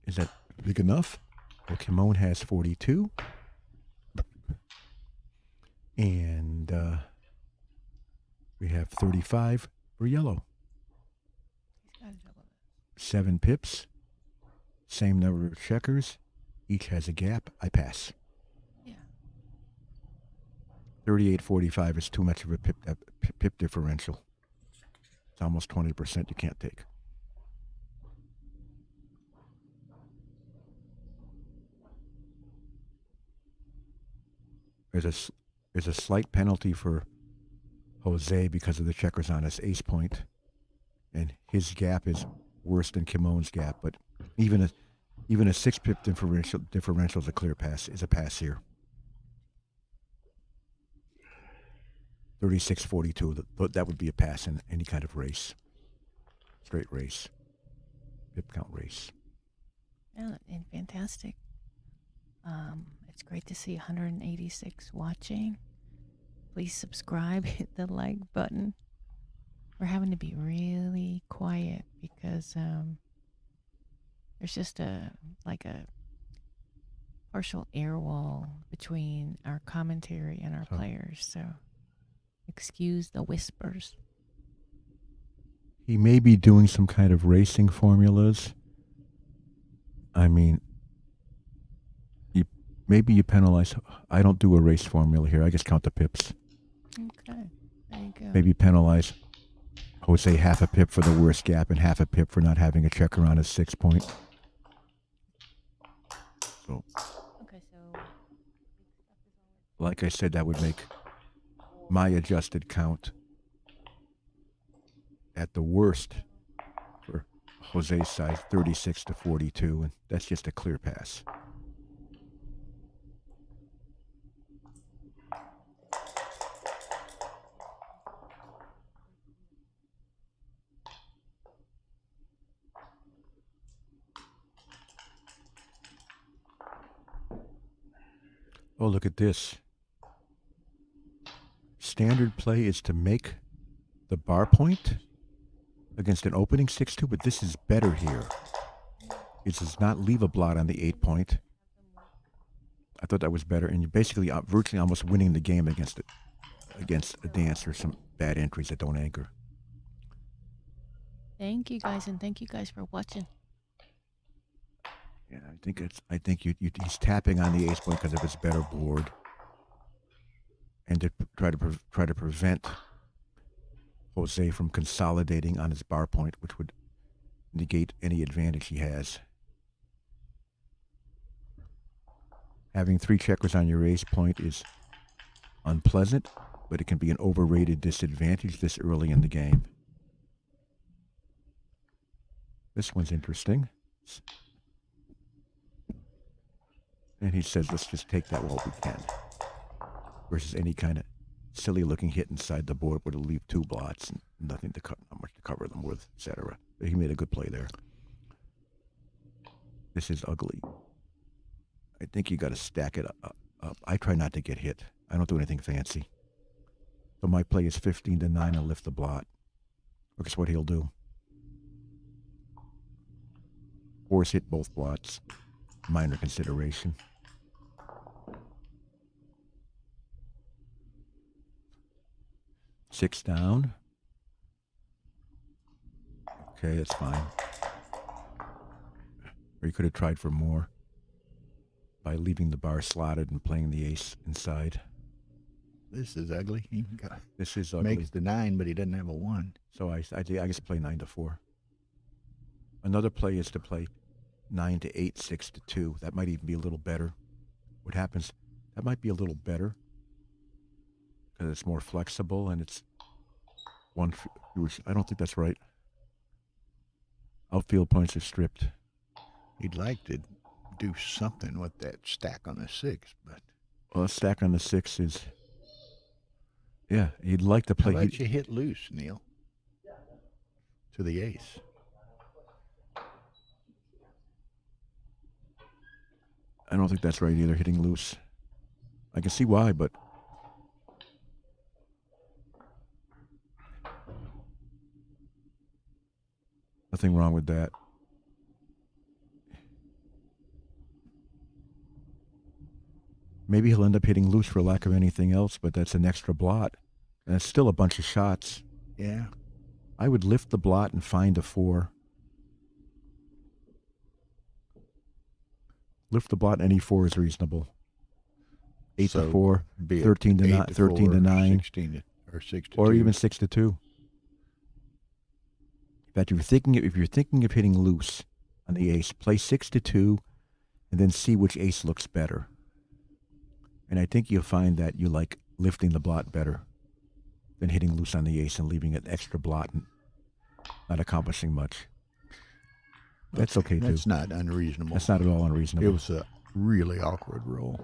Is that big enough? Well, Kimon has 42. And we have 35 for yellow. He's got to double it. 7 pips. Same number of checkers. Each has a gap. I pass. Yeah. 38-45 is too much of a pip differential. It's almost 20% you can't take. There's a slight penalty for Jose because of the checkers on his ace point, and his gap is worse than Kimon's gap. But even a 6-pip differential is a clear pass. Is a pass here. 36-42. That would be a pass in any kind of race. Straight race. Pip count race. Yeah, and fantastic. It's great to see 186 watching. Please subscribe, hit the like button. We're having to be really quiet because there's just a partial air wall between our commentary and our players. So excuse the whispers. He may be doing some kind of formulas. I mean, maybe you penalize. I don't do a race formula here. I just count the pips. Okay, there you go. Maybe penalize Jose half a pip for the worst gap and half a pip for not having a checker on his 6 point. So, Okay, so like I said, that would make my adjusted count at the worst for Jose's side 36-42, and that's just a clear pass. Oh, look at this. Standard play is to make the bar point against an opening 6-2, but this is better here. It does not leave a blot on the 8 point. I thought that was better, and you're basically virtually almost winning the game against a dance or some bad entries that don't anchor. thank you guys, and thank you guys for watching. Yeah, I think he's tapping on the ace point because of his better board, and to try to prevent Jose from consolidating on his bar point, which would negate any advantage he has. Having 3 checkers on your ace point is unpleasant, but it can be an overrated disadvantage this early in the game. This one's interesting. And he says, let's just take that while we can. Versus any kind of silly looking hit inside the board would leave 2 blots and not much to cover them with, etc. But he made a good play there. This is ugly. I think you got to stack it up. I try not to get hit. I don't do anything fancy. So my play is 15-9 and lift the blot. Look, guess what he'll do. Force hit both blots. Minor consideration. Six down. Okay, that's fine. Or you could have tried for more by leaving the bar slotted and playing the ace inside. This is ugly. He This is ugly. makes the 9, but he doesn't have a 1. So I just play 9-4. Another play is to play 9-8, 6-2. That might even be a little better. What happens? That might be a little better because it's more flexible and it's one. I don't think that's right. Outfield points are stripped. He'd like to do something with that stack on the 6, but Well, a stack on the 6 is. Yeah, he'd like to how play. about you hit loose, Neil? To the ace. I don't think that's right either, hitting loose. I can see why, but nothing wrong with that. Maybe he'll end up hitting loose for lack of anything else, but that's an extra blot. And it's still a bunch of shots. Yeah. I would lift the blot and find a 4. Lift the blot, any 4 is reasonable. 8-4, Be it 13-9, 13-9, 16 or 6-2. or even 6-2. In fact, if you're thinking of hitting loose on the ace, play 6-2, and then see which ace looks better. And I think you'll find that you like lifting the blot better. than hitting loose on the ace and leaving an extra blot and not accomplishing much. That's okay, too. That's not unreasonable. That's not at all unreasonable. It was a really awkward roll.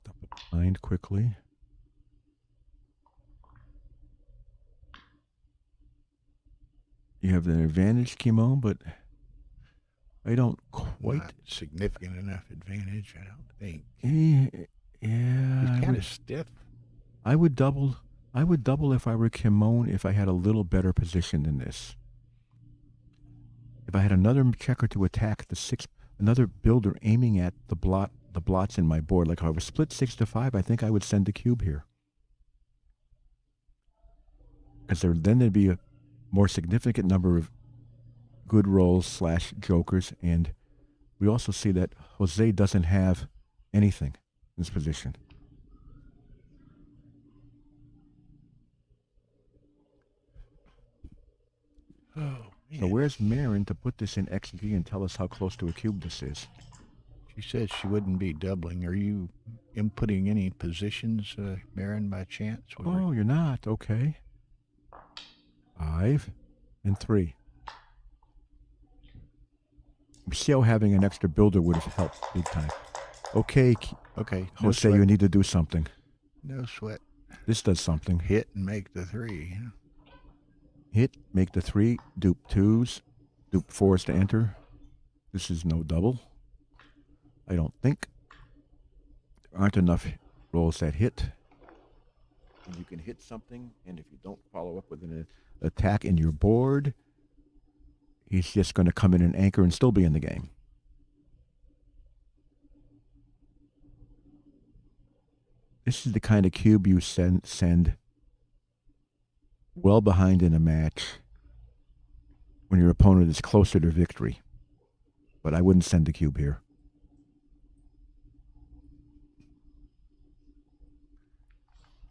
Dump it behind quickly. You have an advantage, Kimon, but I don't quite. Not significant enough advantage, I don't think. Yeah, He's kind of stiff. I would double if I were Kimon if I had a little better position than this. If I had another checker to attack the six, another builder aiming at the blots in my board, like if I was split 6-5, I think I would send the cube here. Because then there'd be a more significant number of good rolls / jokers, and we also see that Jose doesn't have anything in this position. Oh, man. So where's Marin to put this in XG and tell us how close to a cube this is? She says she wouldn't be doubling. Are you inputting any positions, Marin, by chance? Oh, you're not. Okay. 5 and 3. See how having an extra builder would have helped big time. Okay, Okay. Jose, you need to do something. No sweat. This does something. Hit and make the 3. Hit, make the 3, dupe 2s, dupe 4s to enter. This is no double. I don't think. There aren't enough rolls that hit. And you can hit something, and if you don't follow up with an attack in your board, he's just going to come in and anchor and still be in the game. This is the kind of cube you send well behind in a match when your opponent is closer to victory. But I wouldn't send the cube here.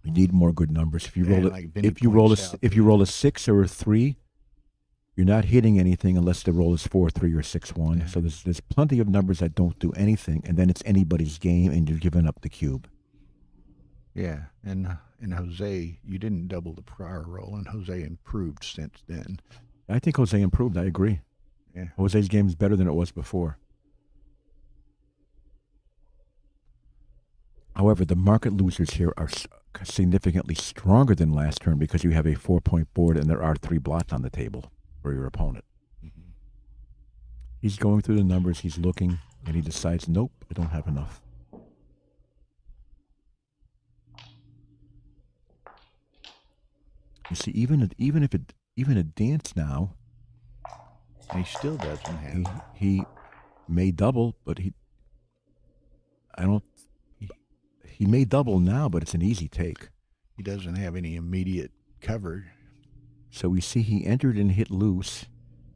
You need more good numbers. If you roll like if you roll a 6 or a 3, you're not hitting anything unless the roll is 4, 3, or 6, 1. Yeah. So there's plenty of numbers that don't do anything, and then it's anybody's game, and you're giving up the cube. Yeah, and Jose, you didn't double the prior roll, and Jose improved since then. I think Jose improved. I agree. Yeah. Jose's game is better than it was before. However, the market losers here are significantly stronger than last turn because you have a 4-point board and there are 3 blots on the table for your opponent. Mm-hmm. He's going through the numbers, he's looking, and he decides, nope, I don't have enough. You see, even a dance now, And he still doesn't have. he may double, but he may double now, but it's an easy take. He doesn't have any immediate cover. So we see he entered and hit loose,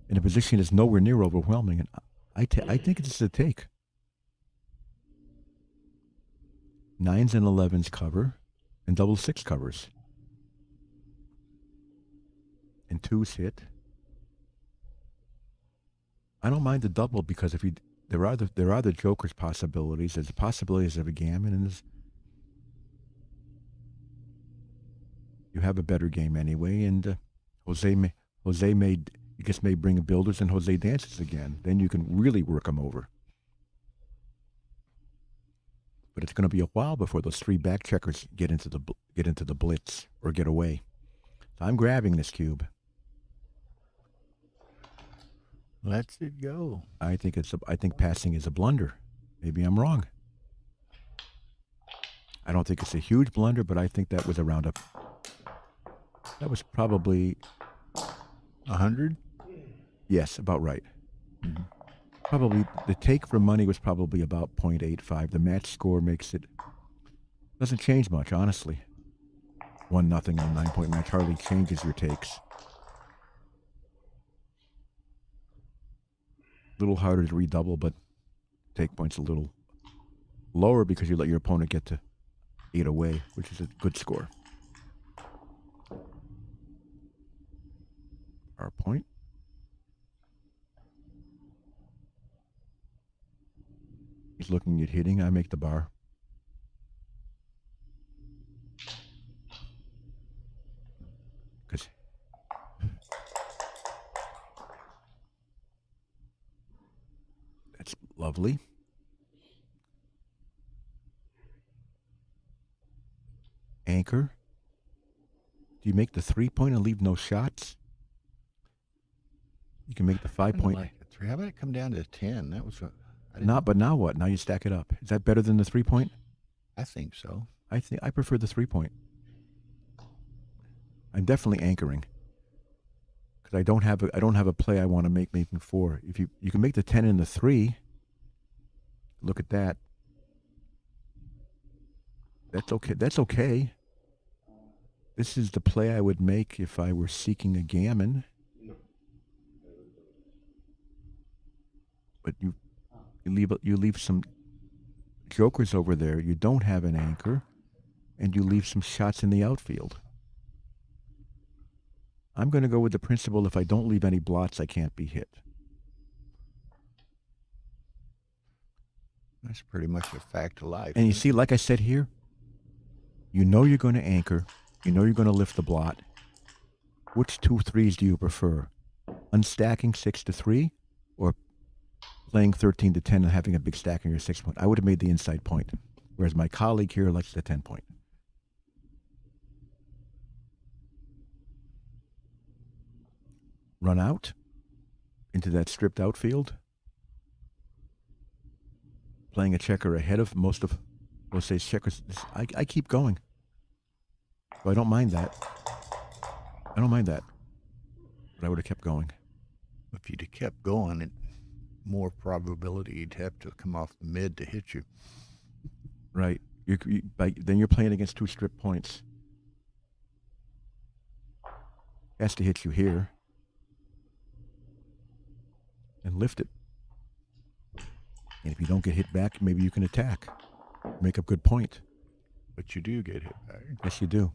and the position is nowhere near overwhelming. And I think it's a take. 9s and 11s cover, and double 6 covers, and 2s hit. I don't mind the double because there are the joker's possibilities. There's the possibilities of a gammon, and you have a better game anyway. And Jose may bring builders, and Jose dances again. Then you can really work him over. But it's going to be a while before those 3 back checkers get into the blitz or get away. So I'm grabbing this cube. Lets it go. I think passing is a blunder. Maybe I'm wrong. I don't think it's a huge blunder, but I think that was around that was probably 100? Yes, about right. Mm-hmm. Probably the take for money was probably about 0.85. The match score doesn't change much, honestly. 1-0 on a 9-point match hardly changes your takes. A little harder to redouble, but take points a little lower because you let your opponent get to 8 away, which is a good score. He's looking at hitting. I make the bar. Because that's lovely. Anchor. Do you make the 3-point and leave no shots? You can make the 5-point. Like a 3. How about it come down to 10? That was But now what? Now you stack it up. Is that better than the 3-point? I think so. I prefer the 3-point. I'm definitely anchoring because I don't have a play I want to make making 4. If you can make the 10 and the 3. Look at that. That's okay. That's okay. This is the play I would make if I were seeking a gammon. But you leave some jokers over there. You don't have an anchor, and you leave some shots in the outfield. I'm going to go with the principle: if I don't leave any blots, I can't be hit. That's pretty much a fact of life. And you see, like I said here, you know you're going to anchor. You know you're going to lift the blot. Which 2 3s do you prefer? Unstacking 6 to 3, or playing 13 to 10 and having a big stack on your 6-point? I would have made the inside point, whereas my colleague here likes the 10-point. Run out into that stripped outfield. Playing a checker ahead of most of Jose's checkers. I keep going. So I don't mind that. I don't mind that. But I would have kept going. If you'd have kept going, it more probability you'd have to come off the mid to hit you. Right. Then you're playing against 2 strip points. Has to hit you here. And lift it. And if you don't get hit back, maybe you can attack. Make a good point. But you do get hit back. Yes, you do.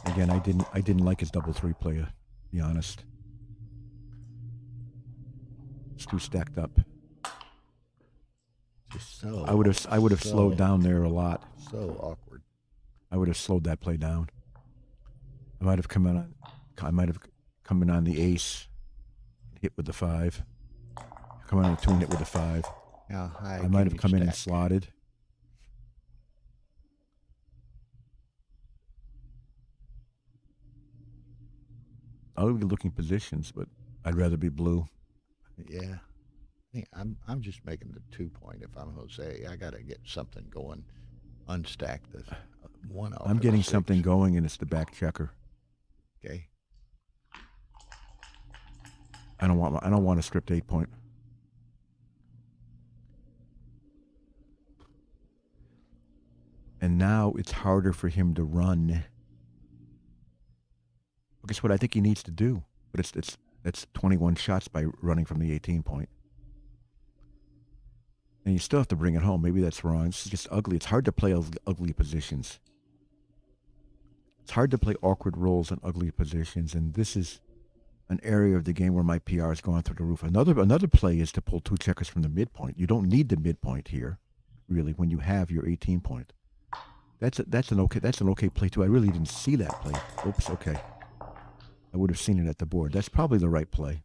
Again, I didn't like his double 3 play, to be honest. It's too stacked up. Just so I would have slowed down there a lot. So awkward. I would have slowed that play down. I might have come in on the ace, hit with the 5. Come on a 2 and hit with the 5. How high? I might can have you come in and stack? slotted. I'll be looking positions, but I'd rather be blue. Yeah. I think I'm just making the 2-point. If I'm Jose, I got to get something going. Unstack the 1 off. I'm at getting 6. something going, and it's the back checker. Okay. I don't want a stripped 8-point. And now it's harder for him to run. Well, guess what I think he needs to do? But it's 21 shots by running from the 18-point. And you still have to bring it home. Maybe that's wrong. It's just ugly. It's hard to play ugly positions. It's hard to play awkward rolls in ugly positions, and this is an area of the game where my PR is going through the roof. Another play is to pull 2 checkers from the midpoint. You don't need the midpoint here, really, when you have your 18-point. That's an okay play too. I really didn't see that play. Oops, okay. I would have seen it at the board. That's probably the right play.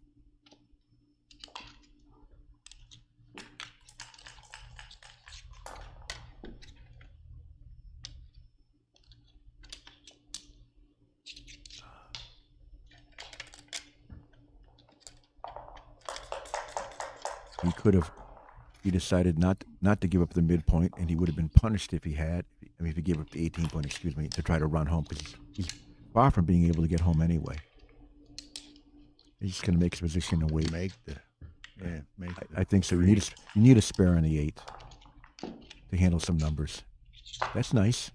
He decided not to give up the midpoint, and he would have been punished if he had. If he gave up the 18-point, to try to run home, because he's far from being able to get home anyway. He's just going to make his position and wait. I think so. You need a spare on the 8 to handle some numbers. That's nice.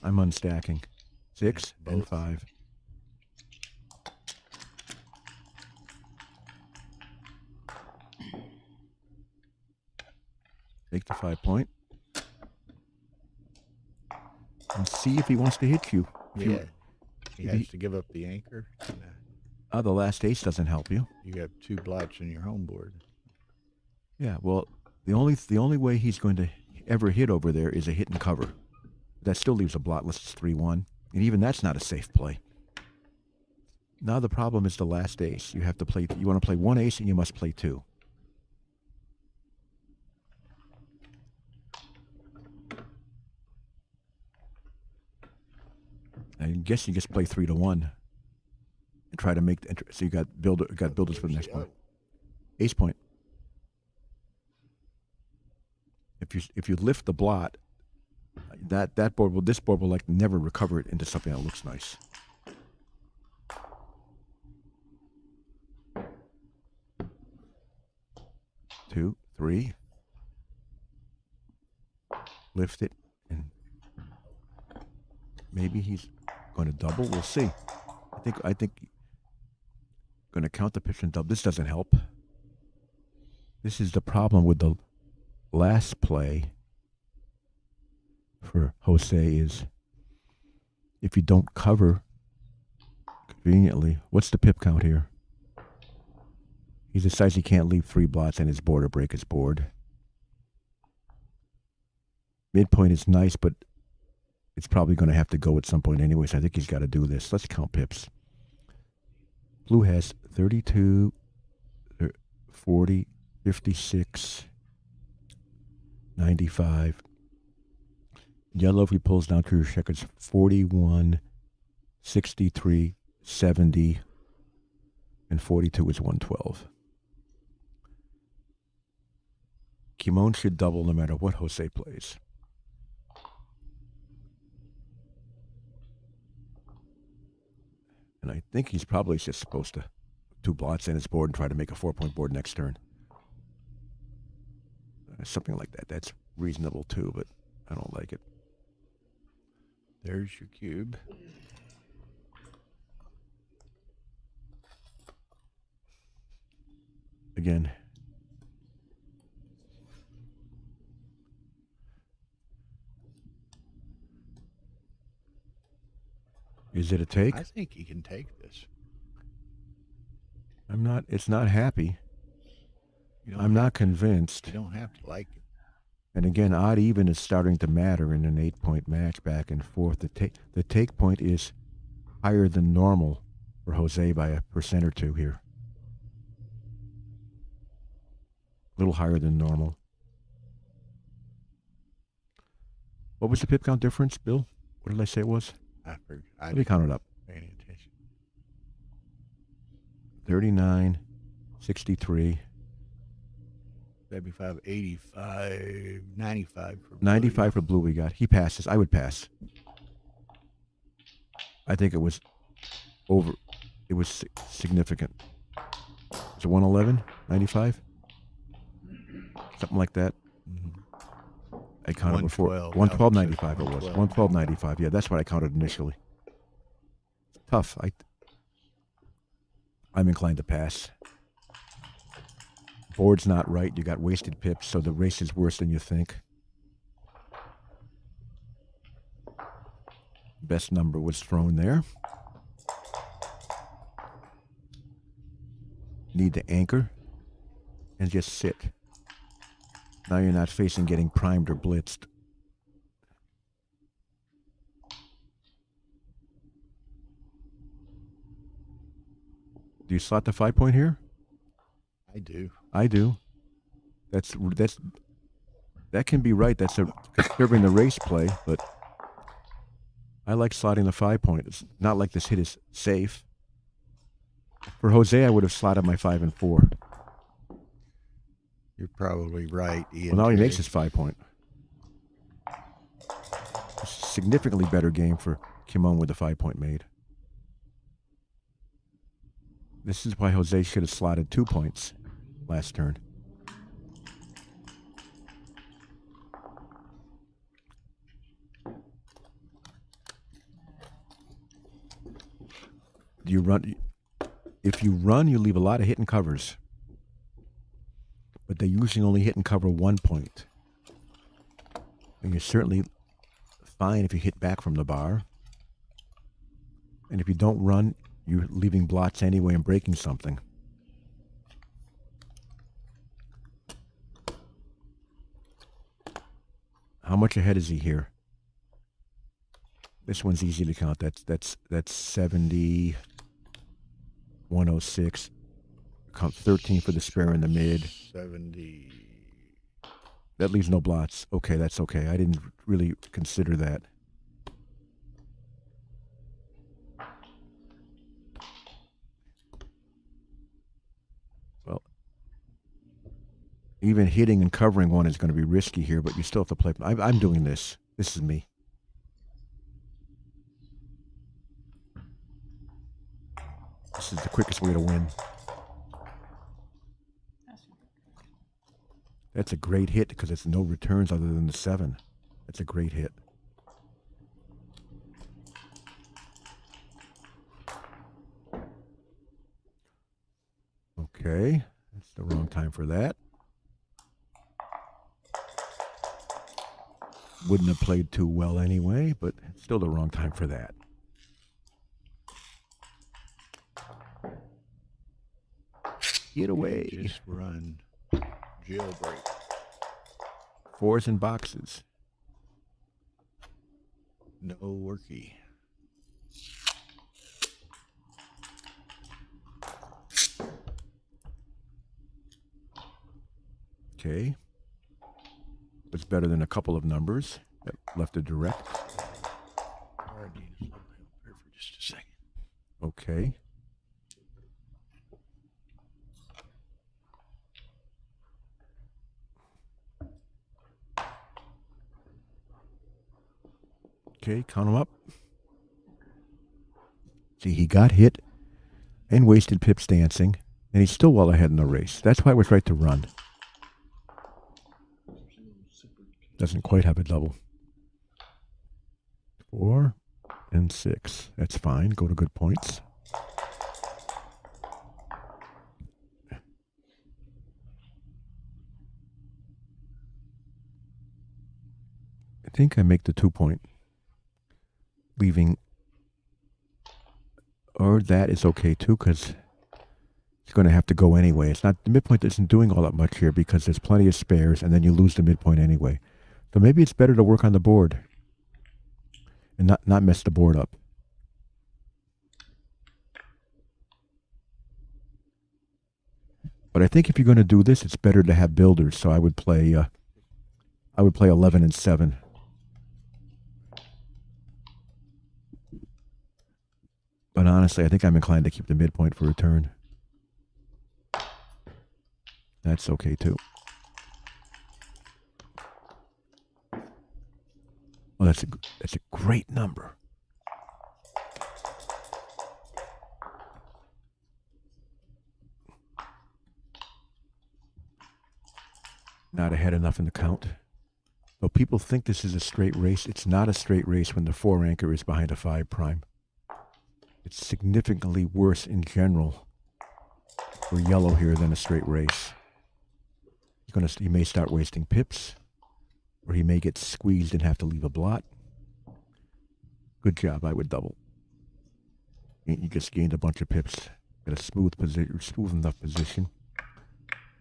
I'm unstacking. 6 and 5. Take the 5-point. and see if he wants to hit you. Yeah. He if has he- to give up the anchor. And, The last ace doesn't help you. you have 2 blots in your home board. Yeah, well, the only way he's going to ever hit over there is a hit and cover. That still leaves a blot unless it's 3-1, and even that's not a safe play. Now the problem is the last ace. You have to play. You want to play 1 ace, and you must play 2. I guess you just play 3-1 and try to make the so you got builders for the next point. Ace point. If you lift the blot, this board will like never recover it into something that looks nice. Two, 3. Lift it, and maybe he's going to double. We'll see. I think going to count the pitch and double. This doesn't help. This is the problem with the last play for Jose is if you don't cover conveniently. What's the pip count here? He decides he can't leave 3 blots in his board or break his board. Midpoint is nice, but it's probably going to have to go at some point anyway, so I think he's got to do this. Let's count pips. Blue has 32, 40, 56, 95. Yellow, if he pulls down to your checkers, 41, 63, 70, and 42 is 112. Kimon should double no matter what Jose plays. And I think he's probably just supposed to 2 blots in his board and try to make a 4-point board next turn. Something like that. That's reasonable too, but I don't like it. There's your cube. Again. Is it a take? I think he can take this. It's not happy. I'm not convinced. You don't have to like it. And again, odd even is starting to matter in an 8-point match back and forth. The take point is higher than normal for Jose by a percent or 2 here. A little higher than normal. What was the pip count difference, Bill? What did I say it was? Let me count it up. Paying attention. 39, 63. 75, 85, 95 for blue. 95 for blue we got. He passes. I would pass. I think it was over. It was significant. Was it 111? 95? Something like that. I counted before. 112.95 it was. 112.95. Yeah, that's what I counted initially. Tough. I'm inclined to pass. Board's not right. You got wasted pips, so the race is worse than you think. Best number was thrown there. Need to anchor and just sit. Now you're not facing getting primed or blitzed. Do you slot the 5-point here? I do. I do. That can be right. That's conserving the race play, but I like slotting the 5-point. It's not like this hit is safe. For Jose, I would have slotted my 5 and 4. You're probably right, Ian. Well, now he makes his 5-point. Significantly better game for Kimon with the 5-point made. This is why Jose should have slotted 2 points last turn. Do you run? If you run, you leave a lot of hit and covers. But they usually only hit and cover 1 point. And you certainly fine if you hit back from the bar. And if you don't run, you're leaving blots anyway and breaking something. How much ahead is he here? This one's easy to count. That's 70, 106. Count 13 for the spare in the mid. 70. That leaves no blots. Okay, that's okay. I didn't really consider that. Well, even hitting and covering one is going to be risky here, but you still have to play. I'm doing this. This is me. This is the quickest way to win. That's a great hit because it's no returns other than the 7. That's a great hit. Okay, that's the wrong time for that. Wouldn't have played too well anyway, but still the wrong time for that. Get away. Just run. Jailbreak. 4s and boxes. No worky. Okay. It's better than a couple of numbers that left a direct. Alright, need to slow down here for just a second. Okay. Okay, count them up. See, he got hit and wasted pips dancing, and he's still well ahead in the race. That's why it was right to run. Doesn't quite have a double. 4 and 6. That's fine. Go to good points. I think I make the 2-point. Leaving, or that is okay too, because it's going to have to go anyway. It's not, the midpoint isn't doing all that much here because there's plenty of spares, and then you lose the midpoint anyway. So maybe it's better to work on the board and not mess the board up. But I think if you're going to do this, it's better to have builders. So I would play 11 and 7. But honestly, I think I'm inclined to keep the midpoint for a turn. That's okay too. Oh, that's a great number. Not ahead enough in the count. Though people think this is a straight race, it's not a straight race when the 4 anchor is behind a 5 prime. It's significantly worse in general for yellow here than a straight race. He may start wasting pips, or he may get squeezed and have to leave a blot. Good job, I would double. You just gained a bunch of pips. Got a smooth enough position.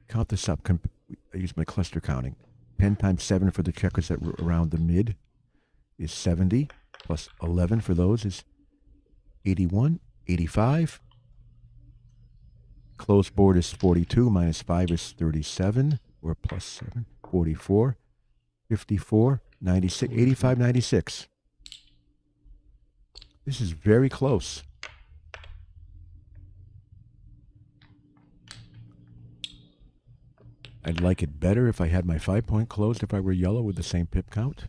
Count this up. I use my cluster counting. 10 times 7 for the checkers that were around the mid is 70, plus 11 for those is 81, 85. Closed board is 42, minus 5 is 37, or plus 7, 44, 54, 96, 85, 96. This is very close. I'd like it better if I had my 5-point closed if I were yellow with the same pip count.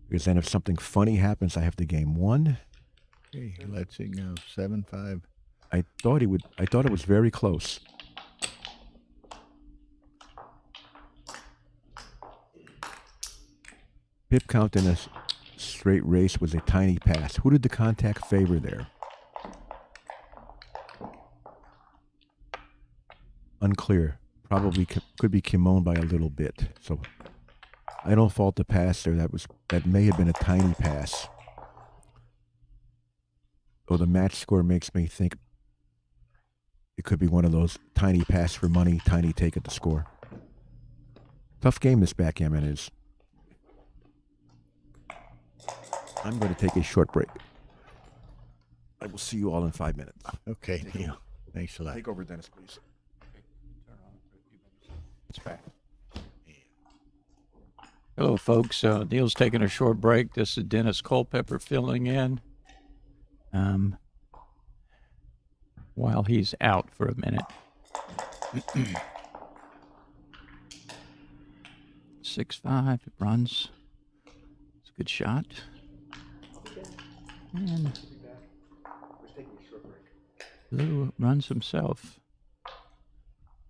Because then if something funny happens, I have to gain 1. Okay, let's see now. 7-5. I thought it was very close. Pip count in a straight race was a tiny pass. Who did the contact favor there? Unclear. Probably could be Kimon by a little bit. So I don't fault the pass there. That may have been a tiny pass. Though the match score makes me think it could be one of those tiny pass for money, tiny take at the score. Tough game this backgammon is. I'm going to take a short break. I will see you all in 5 minutes. Okay, Neil. Thanks a lot. Take over, Dennis, please. It's back. Hello, folks. Neil's taking a short break. This is Dennis Culpepper filling in while he's out for a minute. 6-5, it runs. It's a good shot. And Blue runs himself.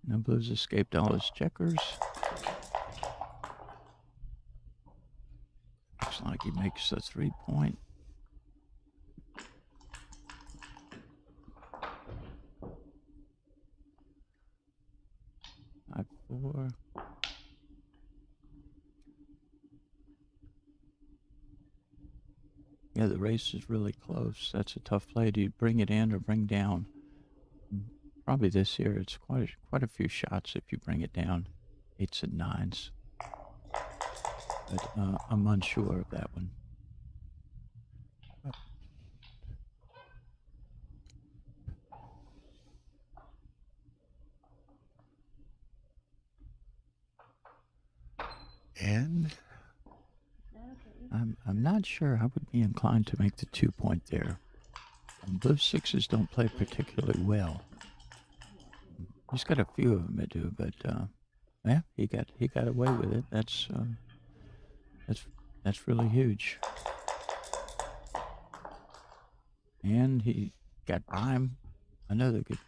Now Blue's escaped all his checkers. Looks like he makes the 3-point. Five, 4. Yeah, the race is really close. That's a tough play. Do you bring it in or bring down? Probably this year it's quite a few shots if you bring it down. 8s and 9s. But I'm unsure of that one. And I'm not sure. I would be inclined to make the 2-point there. Blue 6s don't play particularly well. He's got a few of them that do, but yeah, he got away with it. That's really huge. And he got by him. Another good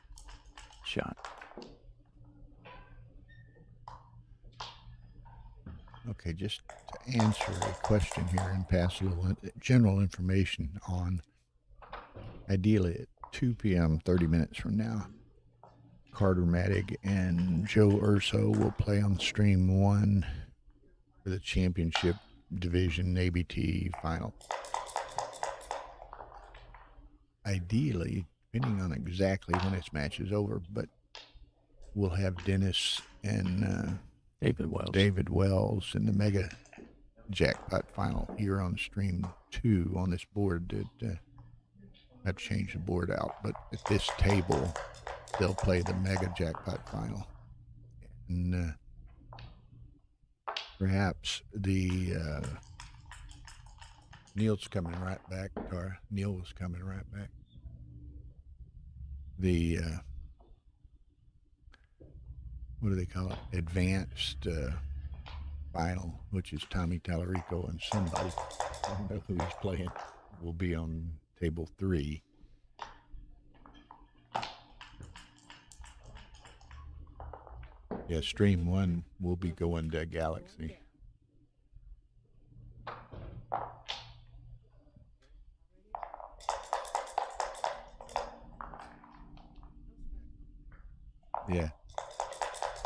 shot. okay, just to answer a question here and pass a little general information on, ideally at 2 p.m., 30 minutes from now, Carter Madig and Joe Urso will play on stream 1 for the championship division ABT final. Ideally, depending on exactly when this match is over, but we'll have Dennis and David Wells in the Mega Jackpot final here on stream 2 on this board. That I've changed the board out, but at this table they'll play the Mega Jackpot final, and perhaps the Neil's coming right back. Or Neil was coming right back. The what do they call it? Advanced final, which is Tommy Tallarico and somebody, I don't know who he's playing, will be on table 3. Yeah, stream 1 will be going to Galaxy. Yeah.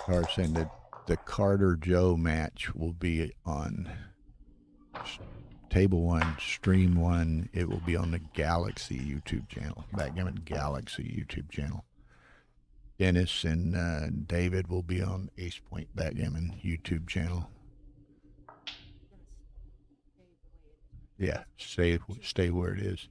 Carter saying that the Carter Joe match will be on table 1, stream 1. It will be on the Galaxy YouTube channel, Backgammon Galaxy YouTube channel. Dennis and David will be on Ace Point Backgammon YouTube channel. Yeah, stay where it is.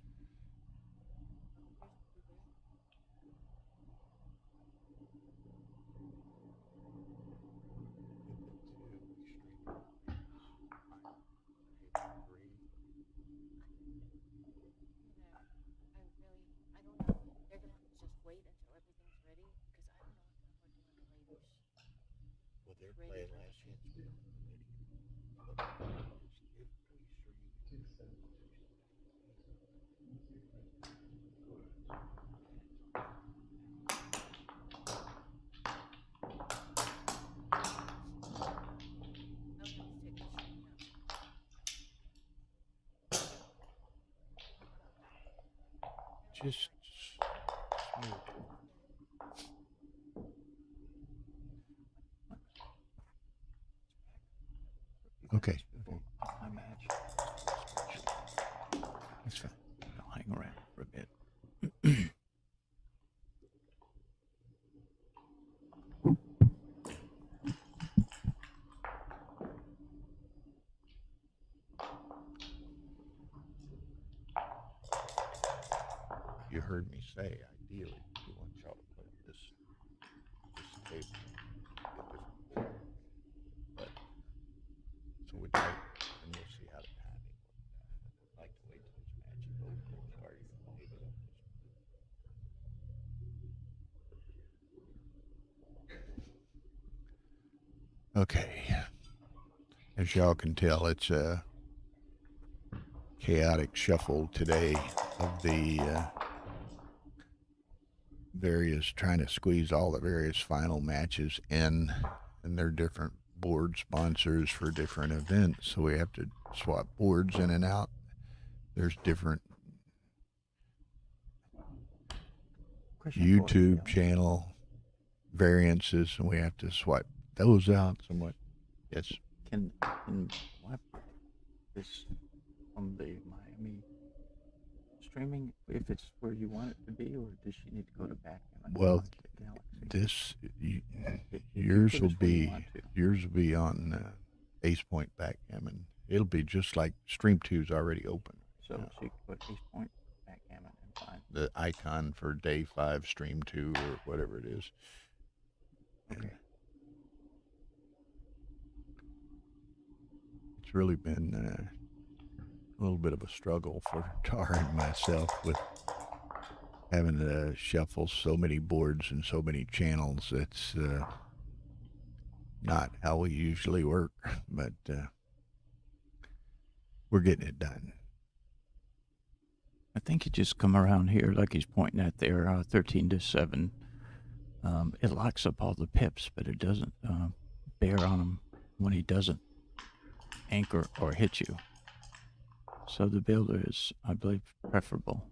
Just smooth. Okay. My match. That's fine. I'll hang around for a bit. You heard me say, ideally, we want y'all to play this table. But, so we'd like, and we'll see how the timing works out. I'd like to wait till this match is over and start maybe up this. Okay. As y'all can tell, it's a chaotic shuffle today of the trying to squeeze all the various final matches in, and they're different board sponsors for different events, so we have to swap boards in and out. There's different YouTube channel variances, and we have to swipe those out somewhat. Yes. Can wipe this from the Miami streaming if it's where you want it to be, or does she need to go to Backgammon? Well, Galaxy? yours will put us where you be want to. yours will be on Ace Point Backgammon. It'll be just like Stream 2's already open. So she could put Ace Point Backgammon and find. The icon for Day 5 Stream 2 or whatever it is. Okay. It's really been a little bit of a struggle for Tara and myself with having to shuffle so many boards and so many channels. It's not how we usually work, but we're getting it done. I think you just come around here, like he's pointing at there, 13 to 7. It locks up all the pips, but it doesn't bear on him when he doesn't anchor or hit you. So the builder is, I believe, preferable.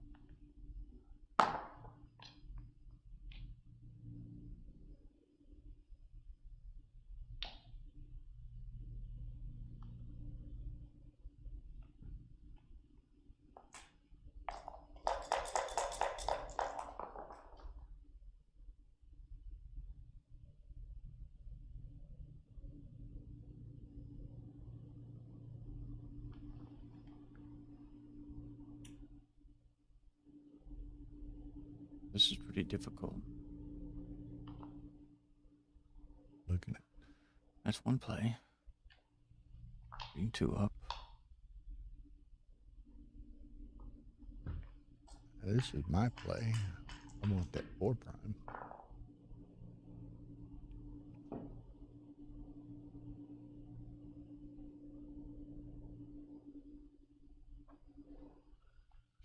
This is pretty difficult. Looking at That's one play. Being 2 up. this is my play. I want that 4 prime.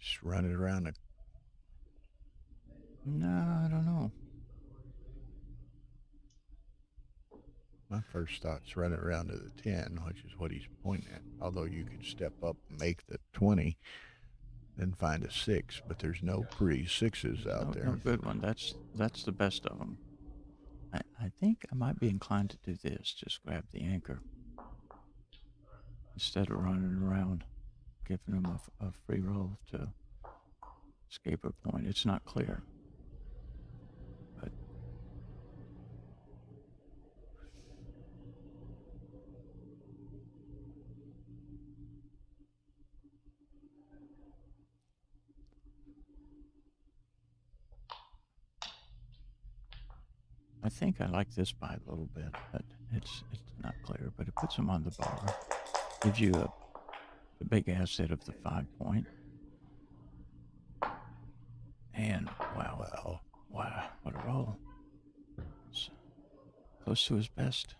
Just run it around the. No, I don't know. My first thought's running around to the 10, which is what he's pointing at. Although you could step up and make the 20, then find a 6, but there's no pretty 6s out there. No good one. That's the best of them. I think I might be inclined to do this. Just grab the anchor instead of running around, giving him a free roll to escape a point. It's not clear. But I think I like this by a little bit, but it's not clear. But it puts him on the bar, gives you the big asset of the 5 point. And wow, what a roll! It's close to his best.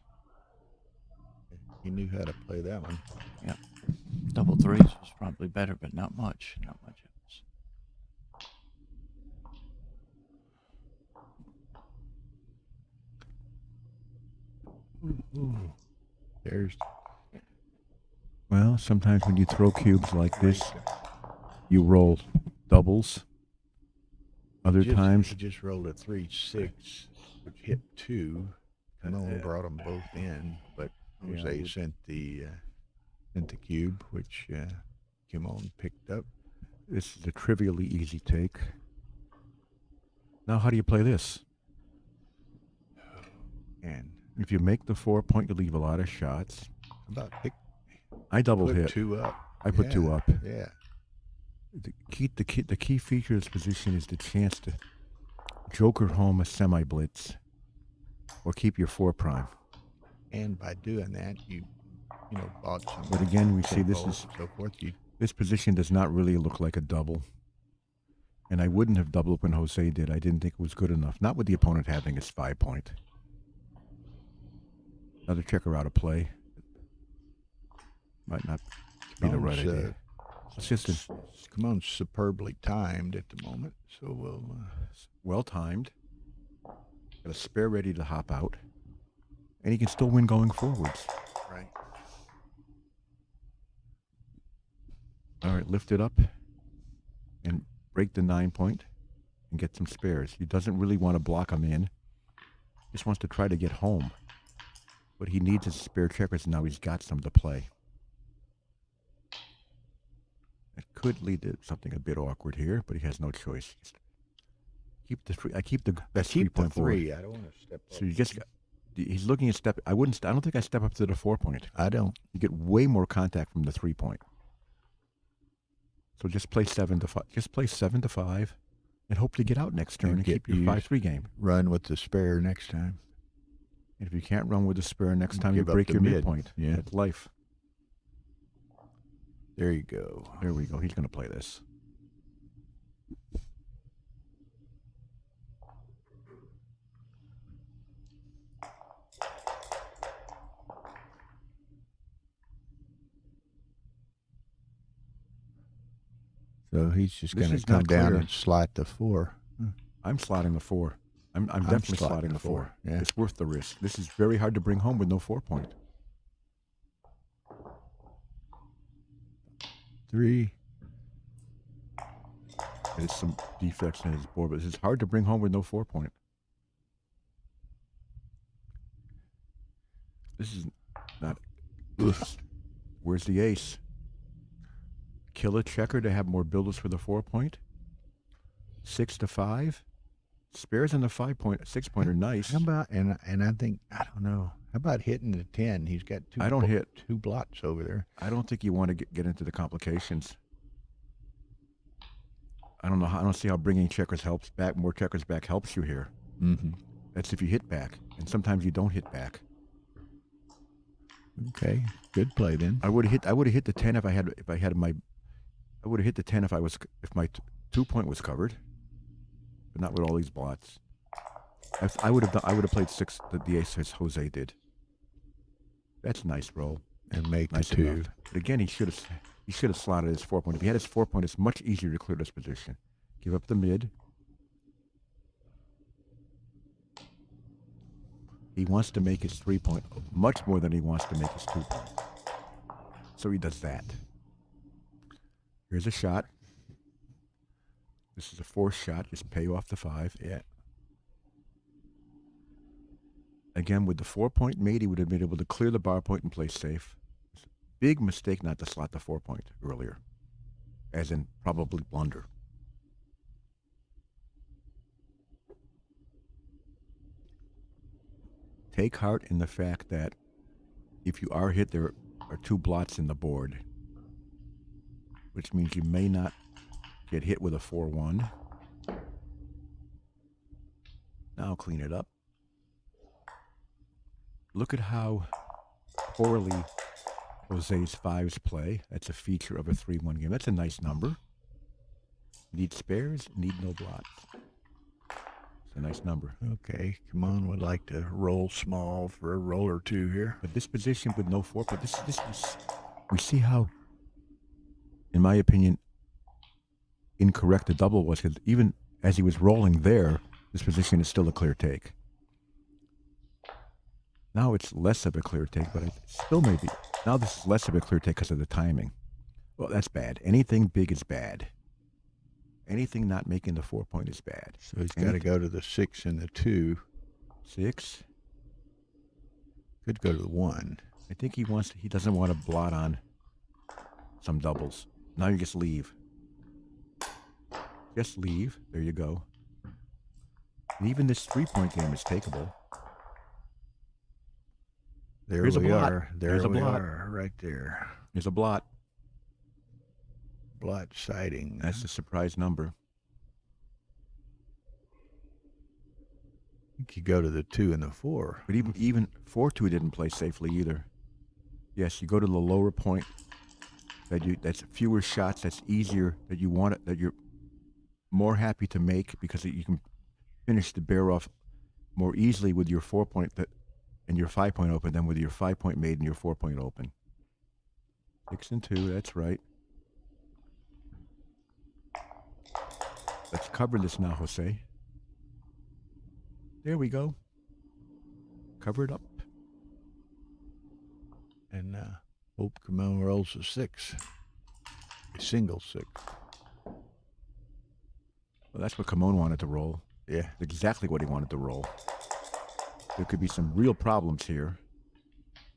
He knew how to play that one. Yep, double 3s was probably better, but not much. Not much else. There's Well, sometimes when you throw cubes like this, you roll doubles. Other times, he just rolled a 3-6, which hit 2. Kimon brought them both in, but Jose sent the Sent the cube, which Kimon picked up. This is a trivially easy take. Now, how do you play this? And If you make the 4 point, you leave a lot of shots. how about pick I double put hit. 2 up? I put 2 up. Yeah. The key feature of this position is the chance to joker home a semi blitz, or keep your 4 prime. And by doing that, you bought some. But again, we see this tempos is and so forth. this position does not really look like a double, and I wouldn't have doubled when Jose did. I didn't think it was good enough. Not with the opponent having his 5 point. Another checker out of play. Might not be the right idea. It's just Kimon's superbly timed at the moment, so we'll. well timed. Got a spare ready to hop out, and he can still win going forwards. Right. All right, lift it up and break the 9 point and get some spares. He doesn't really want to block him in. Just wants to try to get home. But he needs his spare checkers, and now he's got some to play. It could lead to something a bit awkward here, but he has no choice. Keep the three. I keep the best Keep the 3.4. 3. I don't want to step up. So you just got, he's looking at step. I don't think I step up to the 4 point. I don't. You get way more contact from the 3 point. So just play 7 to 5. Just play 7 to 5, and hope to get out next turn and keep your 5-3 game. Run with the spare next time. And if you can't run with the spare next time, you Give up break the your mid. midpoint. Yeah. That's life. There you go. There we go. He's going to play this. So he's just This going is to come not down clear. and slot the 4. I'm slotting the 4. I'm definitely slotting the 4. Yeah. It's worth the risk. This is very hard to bring home with no 4 point. 3. There's some defects in his board, but this is hard to bring home with no 4 point. This is not. Where's the ace? Kill a checker to have more builders for the 4 point. 6 to 5. Spares on the 5 point, 6 point are nice. How about and I think I don't know. How about hitting the 10? He's got 2. I don't hit 2 blots over there. I don't think you want to get into the complications. I don't know. I don't see how bringing checkers helps back. More checkers back helps you here. Mm-hmm. That's if you hit back, and sometimes you don't hit back. Okay, good play then. I would have hit the 10 if I would have hit the 10 if my 2 point was covered, but not with all these blots. I would have played 6 the ace as Jose did. That's a nice roll. And make Nice the 2. enough. But again, he should have slotted his 4 point. If he had his 4 point, it's much easier to clear this position. Give up the mid. He wants to make his 3 point much more than he wants to make his 2 point. So he does that. Here's a shot. This is a forced shot. Just pay off the 5. Yeah. Again, with the 4 point made, he would have been able to clear the bar point and play safe. Big mistake not to slot the 4 point earlier, as in probably blunder. Take heart in the fact that if you are hit, there are 2 blots in the board, which means you may not get hit with a 4-1. Now clean it up. Look at how poorly Jose's 5s play. That's a feature of a 3-1 game. That's a nice number. Need spares, need no blots. It's a nice number. Okay, Kimon would like to roll small for a roll or 2 here. But this position with no 4, but this we see how, in my opinion, incorrect the double was, because even as he was rolling there, this position is still a clear take. Now it's less of a clear take, but it still may be. Now this is less of a clear take because of the timing. Well, that's bad. Anything big is bad. Anything not making the 4 point is bad. So he's got to go to the 6 and the 2. 6. Could go to the 1. I think he doesn't want to blot on some doubles. Now you just leave. Just leave. There you go. And even this 3-point game is takeable. There Here's a we blot. are. There There's a we blot. are, right there. There's a blot. Blot sighting. That's the surprise number. I think you go to the 2 and the 4. But even 4-2 didn't play safely either. Yes, you go to the lower point. That's fewer shots. That's easier. That you want it. That you're more happy to make because you can finish the bear off more easily with your 4-point and your 5-point open than with your 5-point made and your 4-point open. 6 and 2. That's right. Let's cover this now, Jose. There we go. Cover it up. And hope Kimon rolls a 6. A single 6. Well, that's what Kimon wanted to roll. Yeah. Exactly what he wanted to roll. There could be some real problems here.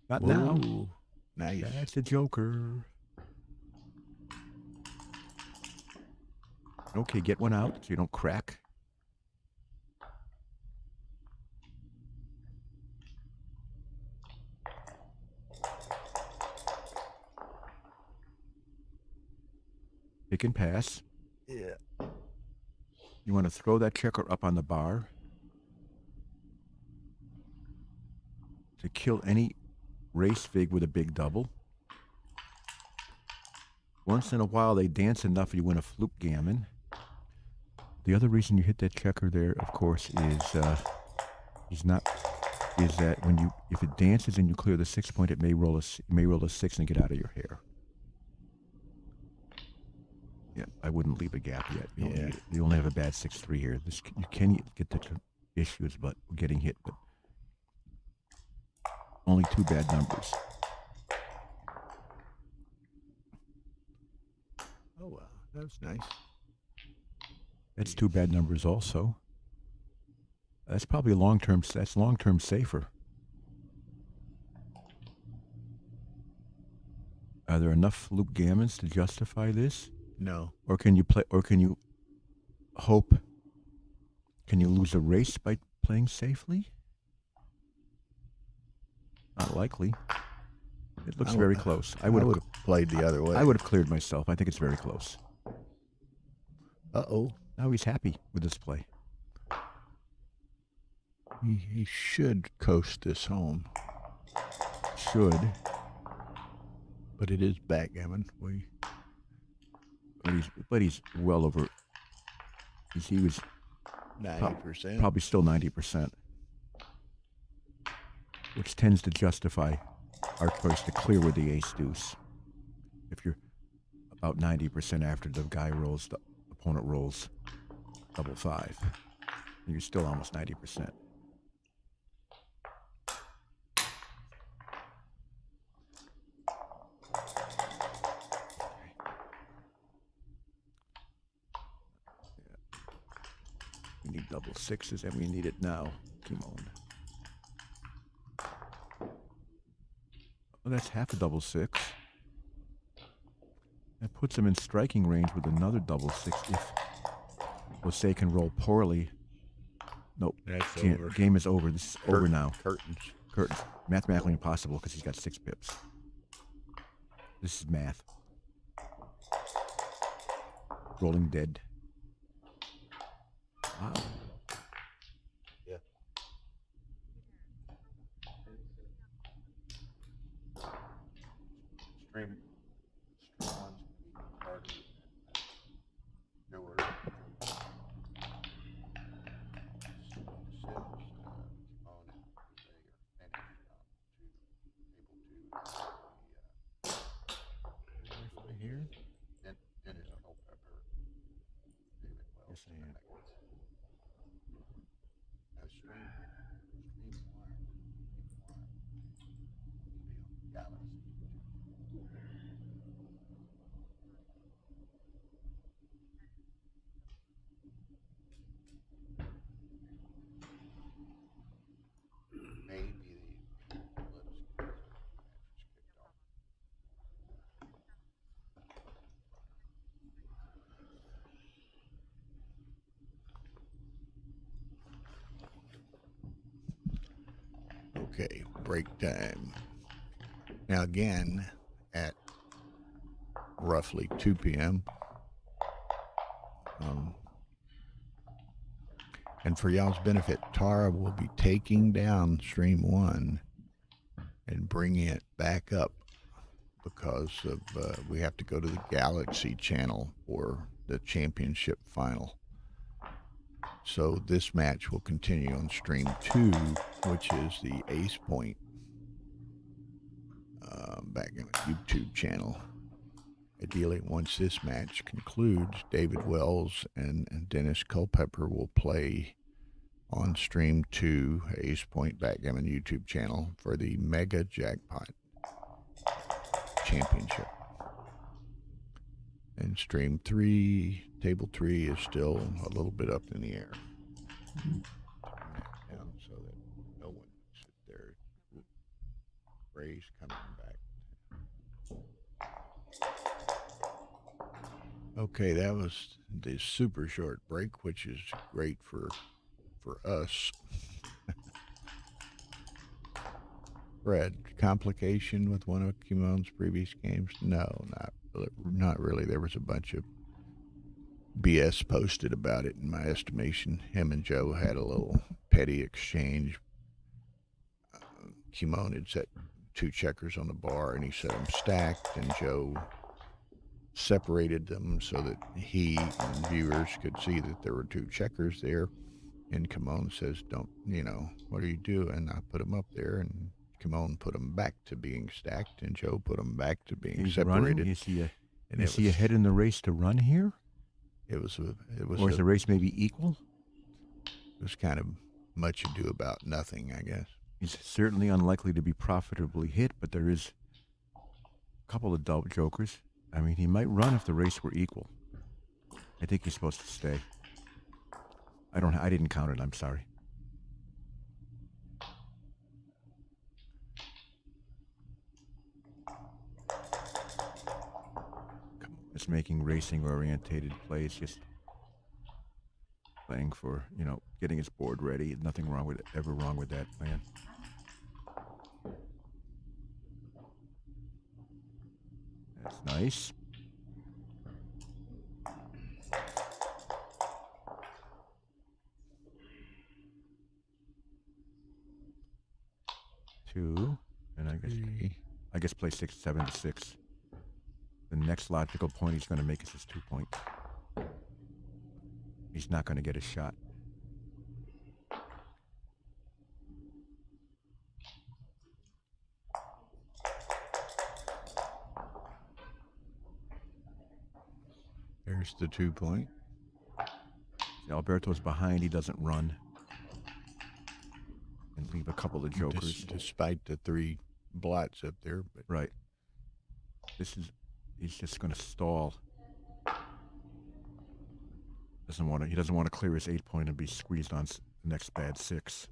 Not now. Ooh, nice. That's a joker. Okay, get one out so you don't crack. Pick and pass. Yeah. You want to throw that checker up on the bar to kill any race fig with a big double. Once in a while, they dance enough you win a fluke gammon. The other reason you hit that checker there, of course, is that if it dances and you clear the 6-point, it may roll a 6 and get out of your hair. Yeah, I wouldn't leave a gap yet. You only have a bad 6-3 here. You can get the issues, but getting hit, but only 2 bad numbers. Oh, wow. That was nice. That's 2 bad numbers also. That's probably long-term safer. Are there enough fluke gammons to justify this? No. Or can you hope? Can you lose a race by playing safely? Not likely. It looks very close. I would have played the other way. I would have cleared myself. I think it's very close. Uh-oh. Now he's happy with this play. He should coast this home. Should. But it is backgammon. But he's well over. He was 90%. Probably still 90%, which tends to justify our choice to clear with the ace deuce. If you're about 90% after the opponent rolls double 5, you're still almost 90%. We need double 6s, and we need it now, Kimon. Well, that's half a double 6. That puts him in striking range with another double 6 if Jose can roll poorly. Nope. That's Can't. over. Game is over. This is over now. Curtains. Curtains. Mathematically impossible because he's got 6 pips. This is math. Rolling dead. Wow. Yeah. Stream. Strong. Party. Newer. Here? Dennis Culpepper. David Wells. Yes, I am. Okay, break time. Now again, at roughly 2 p.m. And for y'all's benefit, Tara will be taking down stream 1 and bringing it back up because of we have to go to the Galaxy channel for the championship final. So this match will continue on stream 2, which is the Ace Point Backgammon YouTube channel. Ideally, once this match concludes, David Wells and Dennis Culpepper will play on stream 2, Ace Point Backgammon YouTube channel for the Mega Jackpot Championship. And stream 3, table 3 is still a little bit up in the air. Turn that down so that no one sit there. Ray's coming back. Okay, that was the super short break, which is great for us. Fred, complication with one of Kimon's previous games? No, not really. There was a bunch of BS posted about it in my estimation. Him and Joe had a little petty exchange. Kimon had set 2 checkers on the bar and he set them stacked, and Joe separated them so that he and viewers could see that there were 2 checkers there. And Kimon says, "Don't, what are you doing?" I put them up there, and Kimon put them back to being stacked, and Joe put them back to being separated. Running? Is he ahead in the race to run here? Or is the race maybe equal? It was kind of much ado about nothing, I guess. He's certainly unlikely to be profitably hit, but there is a couple of double jokers. I mean, he might run if the race were equal. I think he's supposed to stay. I didn't count it. I'm sorry. It's making racing-orientated plays, just playing for, getting his board ready. Nothing ever wrong with that plan. That's nice. Two, and I guess play 6, 7 to 6. The next logical point he's going to make is his 2 point. He's not going to get a shot. There's the 2 point. Alberto's behind. He doesn't run. And leave a couple of jokers. Despite the 3 blots up there. But right. He's just going to stall. He doesn't want to clear his 8 point and be squeezed on the next bad 6.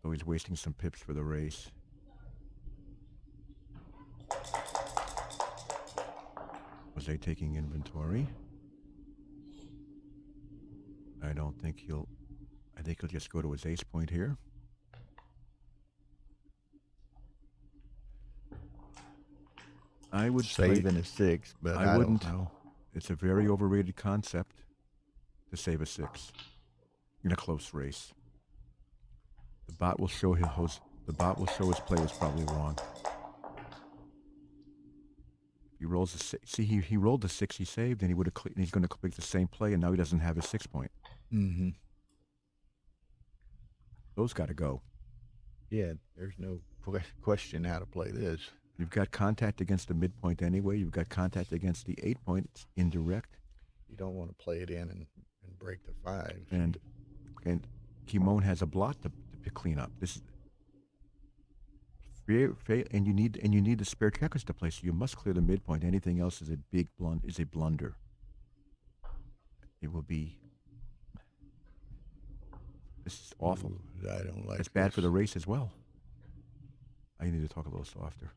So he's wasting some pips for the race. Jose taking inventory. I think he'll just go to his ace point here. I would save in a 6, but I wouldn't. Don't know. It's a very overrated concept to save a 6 in a close race. The bot will show his play was probably wrong. He rolls a 6. See, he rolled the 6 he saved, and he's going to make the same play, and now he doesn't have his 6 point. Mm-hmm. Those got to go. Yeah, there's no question how to play this. You've got contact against the midpoint anyway. You've got contact against the 8 point. It's indirect. You don't want to play it in and break the 5. And Kimon has a blot to clean up. This is and you need the spare checkers to play. So you must clear the midpoint. Anything else is a blunder. It will be. This is awful. Ooh, I don't like. It's bad for the race as well. I need to talk a little softer.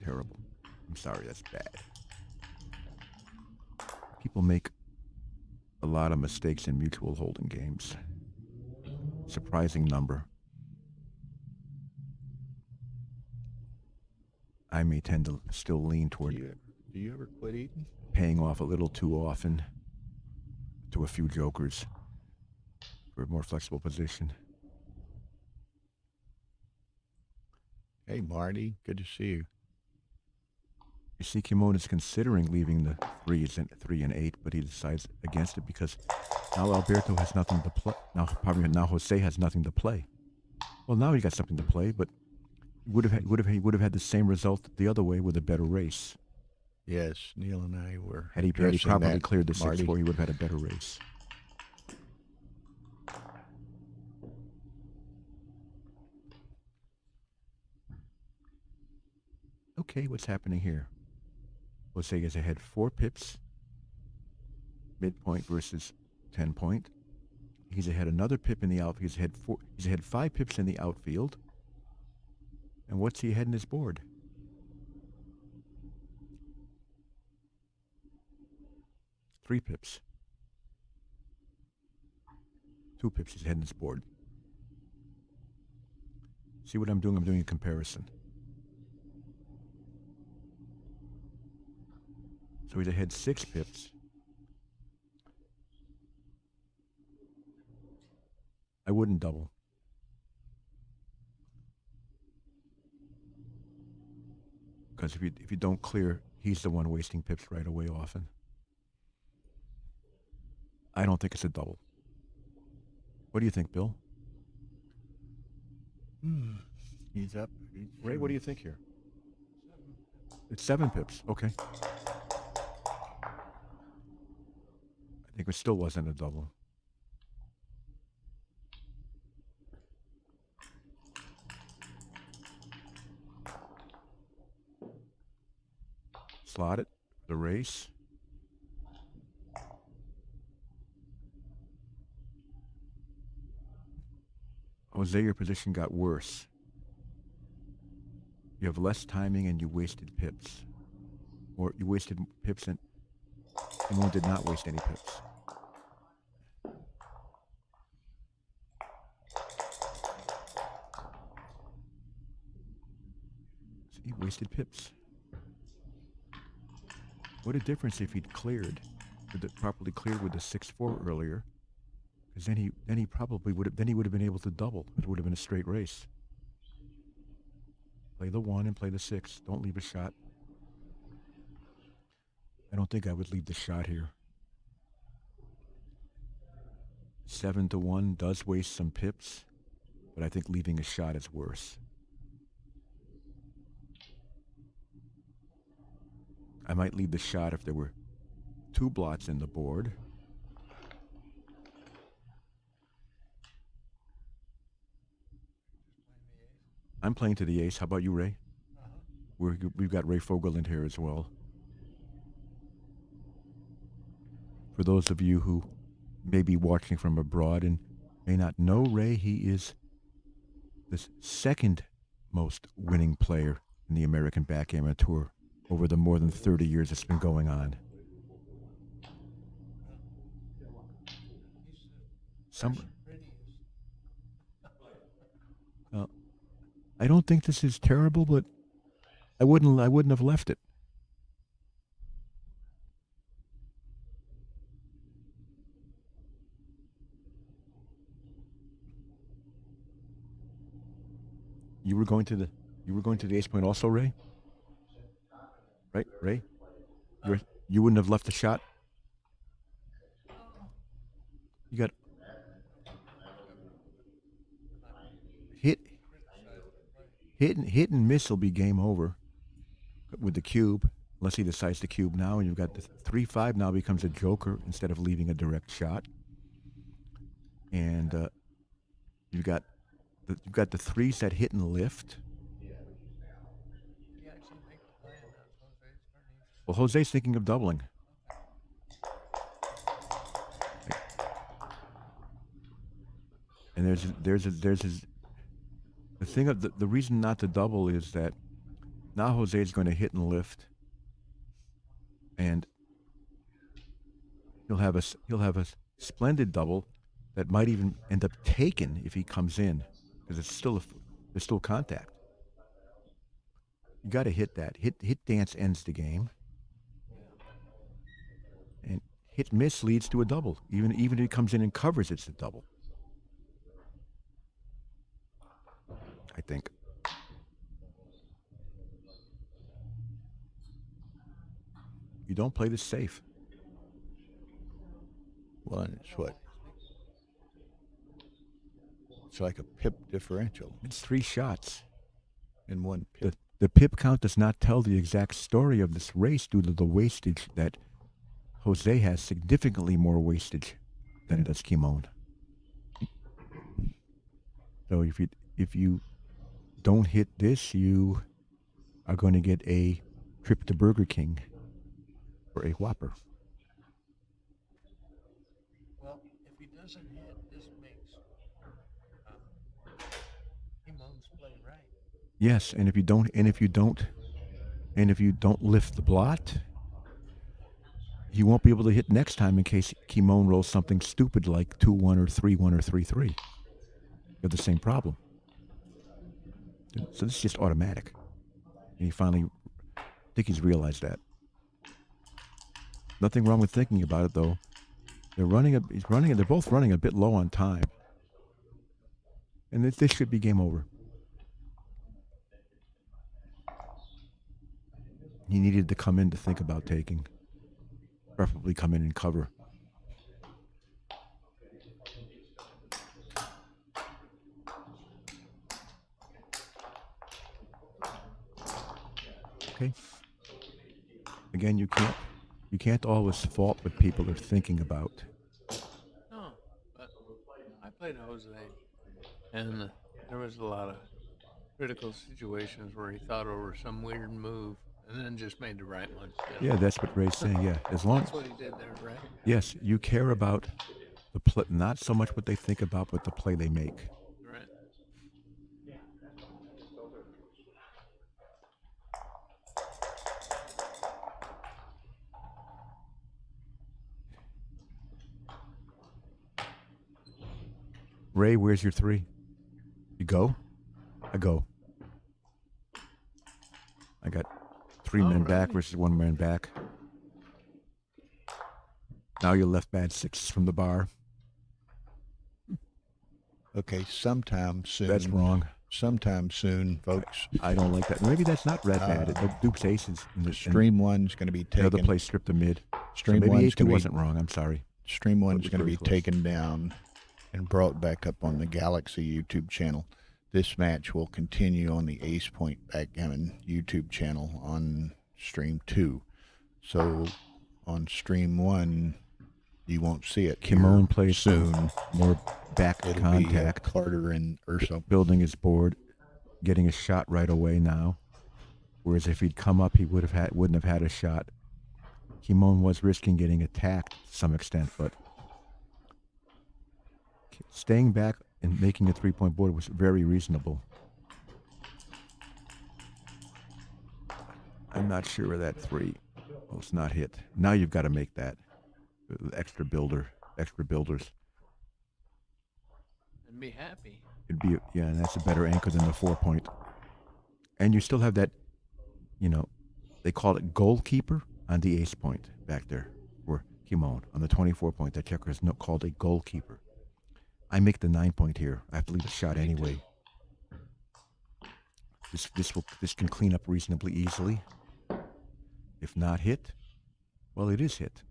Terrible. I'm sorry, that's bad. People make a lot of mistakes in mutual holding games. Surprising number. I may tend to still lean toward Do you ever quit eating? paying off a little too often to a few jokers for a more flexible position. Hey, Marty, good to see you. You see, Kimon is considering leaving the 3 and 8, but he decides against it because now Alberto has nothing to play. Now Jose has nothing to play. Well, now he got something to play, but he would have had the same result the other way with a better race. Yes, Neil and I were. Had he addressing probably that, cleared the Marty. 6-4, he would have had a better race. Okay, what's happening here? Jose is ahead 4 pips, midpoint versus 10 point. He's ahead another pip in the outfield. He's ahead 5 pips in the outfield. And what's he ahead in his board? 3 pips. 2 pips he's ahead in his board. See what I'm doing? I'm doing a comparison. So he's ahead 6 pips. I wouldn't double. Because if you don't clear, he's the one wasting pips right away often. I don't think it's a double. What do you think, Bill? He's up. Ray, what do you think here? It's 7 pips. Okay. I think it still wasn't a double. Slot it. The race. Jose, your position got worse. You have less timing and you wasted pips. Or you wasted pips and Kimon did not waste any pips. So he wasted pips. What a difference if he'd cleared, properly cleared with the 6-4 earlier. Because then he probably would have been able to double. It would have been a straight race. Play the 1 and play the 6. Don't leave a shot. I don't think I would leave the shot here. 7-1 does waste some pips, but I think leaving a shot is worse. I might leave the shot if there were 2 blots in the board. I'm playing to the ace. How about you, Ray? We've got Ray Fogel in here as well. For those of you who may be watching from abroad and may not know Ray, he is the second most winning player in the American Backgammon Tour over the more than 30 years it's been going on. I don't think this is terrible, but I wouldn't have left it. You were going to the ace point also, Ray? Right, Ray? You wouldn't have left the shot? You got hit and miss will be game over with the cube, unless he decides to cube now, and you've got the 3-5 now becomes a joker instead of leaving a direct shot. And you've got the 3s that hit and lift. Well, Jose's thinking of doubling. And there's his. The thing of the reason not to double is that now Jose's going to hit and lift, and he'll have a splendid double that might even end up taken if he comes in, because there's still contact. You got to hit that. Hit dance ends the game, and hit miss leads to a double. Even if he comes in and covers, it's a double. I think. You don't play this safe. Well, and it's what? It's like a pip differential It's 3 shots. in one pip. The pip count does not tell the exact story of this race due to the wastage that Jose has significantly more wastage than does Kimon. So if you don't hit this, you are going to get a trip to Burger King for a Whopper. Well, if he doesn't hit, this makes Kimon's play right. Yes, and if you don't lift the blot, you won't be able to hit next time in case Kimon rolls something stupid like 2-1 or 3-1 or 3-3. You have the same problem. So this is just automatic. And he finally, I think he's realized that. Nothing wrong with thinking about it though. They're both running a bit low on time. And this should be game over. He needed to come in to think about taking. Preferably come in and cover. Okay. Again, you can't always fault what people are thinking about. No, but I played Jose, and there was a lot of critical situations where he thought over some weird move and then just made the right one. Yeah, that's what Ray's saying. Yeah, as long That's what he did there, right? yes, you care about the play, not so much what they think about, but the play they make. Right. Ray, where's your 3? You go? I go. I got 3 men back versus 1 man back. Now you're left bad 6 from the bar. Okay, sometime soon. That's wrong. Sometime soon, folks. I don't like that. Maybe that's not red bad. Dukes aces. And Stream one's going to be the taken. other place stripped the mid. Stream so maybe one's A2 going to wasn't be wrong. I'm sorry. Stream one's was going to very be close. taken down and brought back up on the Galaxy YouTube channel. This match will continue on the Ace Point Backgammon YouTube channel on Stream 2. So on Stream 1, you won't see it. Kimon here plays soon. More back It'll contact. be Carter and Urso. Building his board, getting a shot right away now. Whereas if he'd come up, he wouldn't have had a shot. Kimon was risking getting attacked to some extent, but staying back and making a 3-point board was very reasonable. I'm not sure of that 3. Well, it's not hit. Now you've got to make that extra builders. And be happy. It'd be, yeah, and that's a better anchor than the 4-point. And you still have that, they call it goalkeeper on the ace point back there for Kimon. On the 24-point, that checker is called a goalkeeper. I make the 9-point here. I have to leave a shot anyway. This can clean up reasonably easily. If not hit, well, it is hit.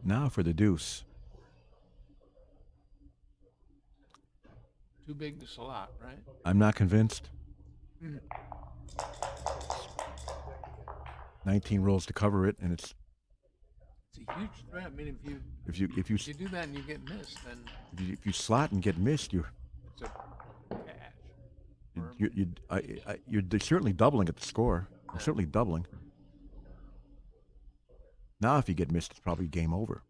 Now for the deuce. Too big to slot, right? I'm not convinced. 19 rolls to cover it, and it's It's a huge threat. I mean, if you if you do that and you get missed, then if you slot and get missed, you're it's a cash. Or- you're certainly doubling at the score. You're certainly doubling. Now, if you get missed, it's probably game over.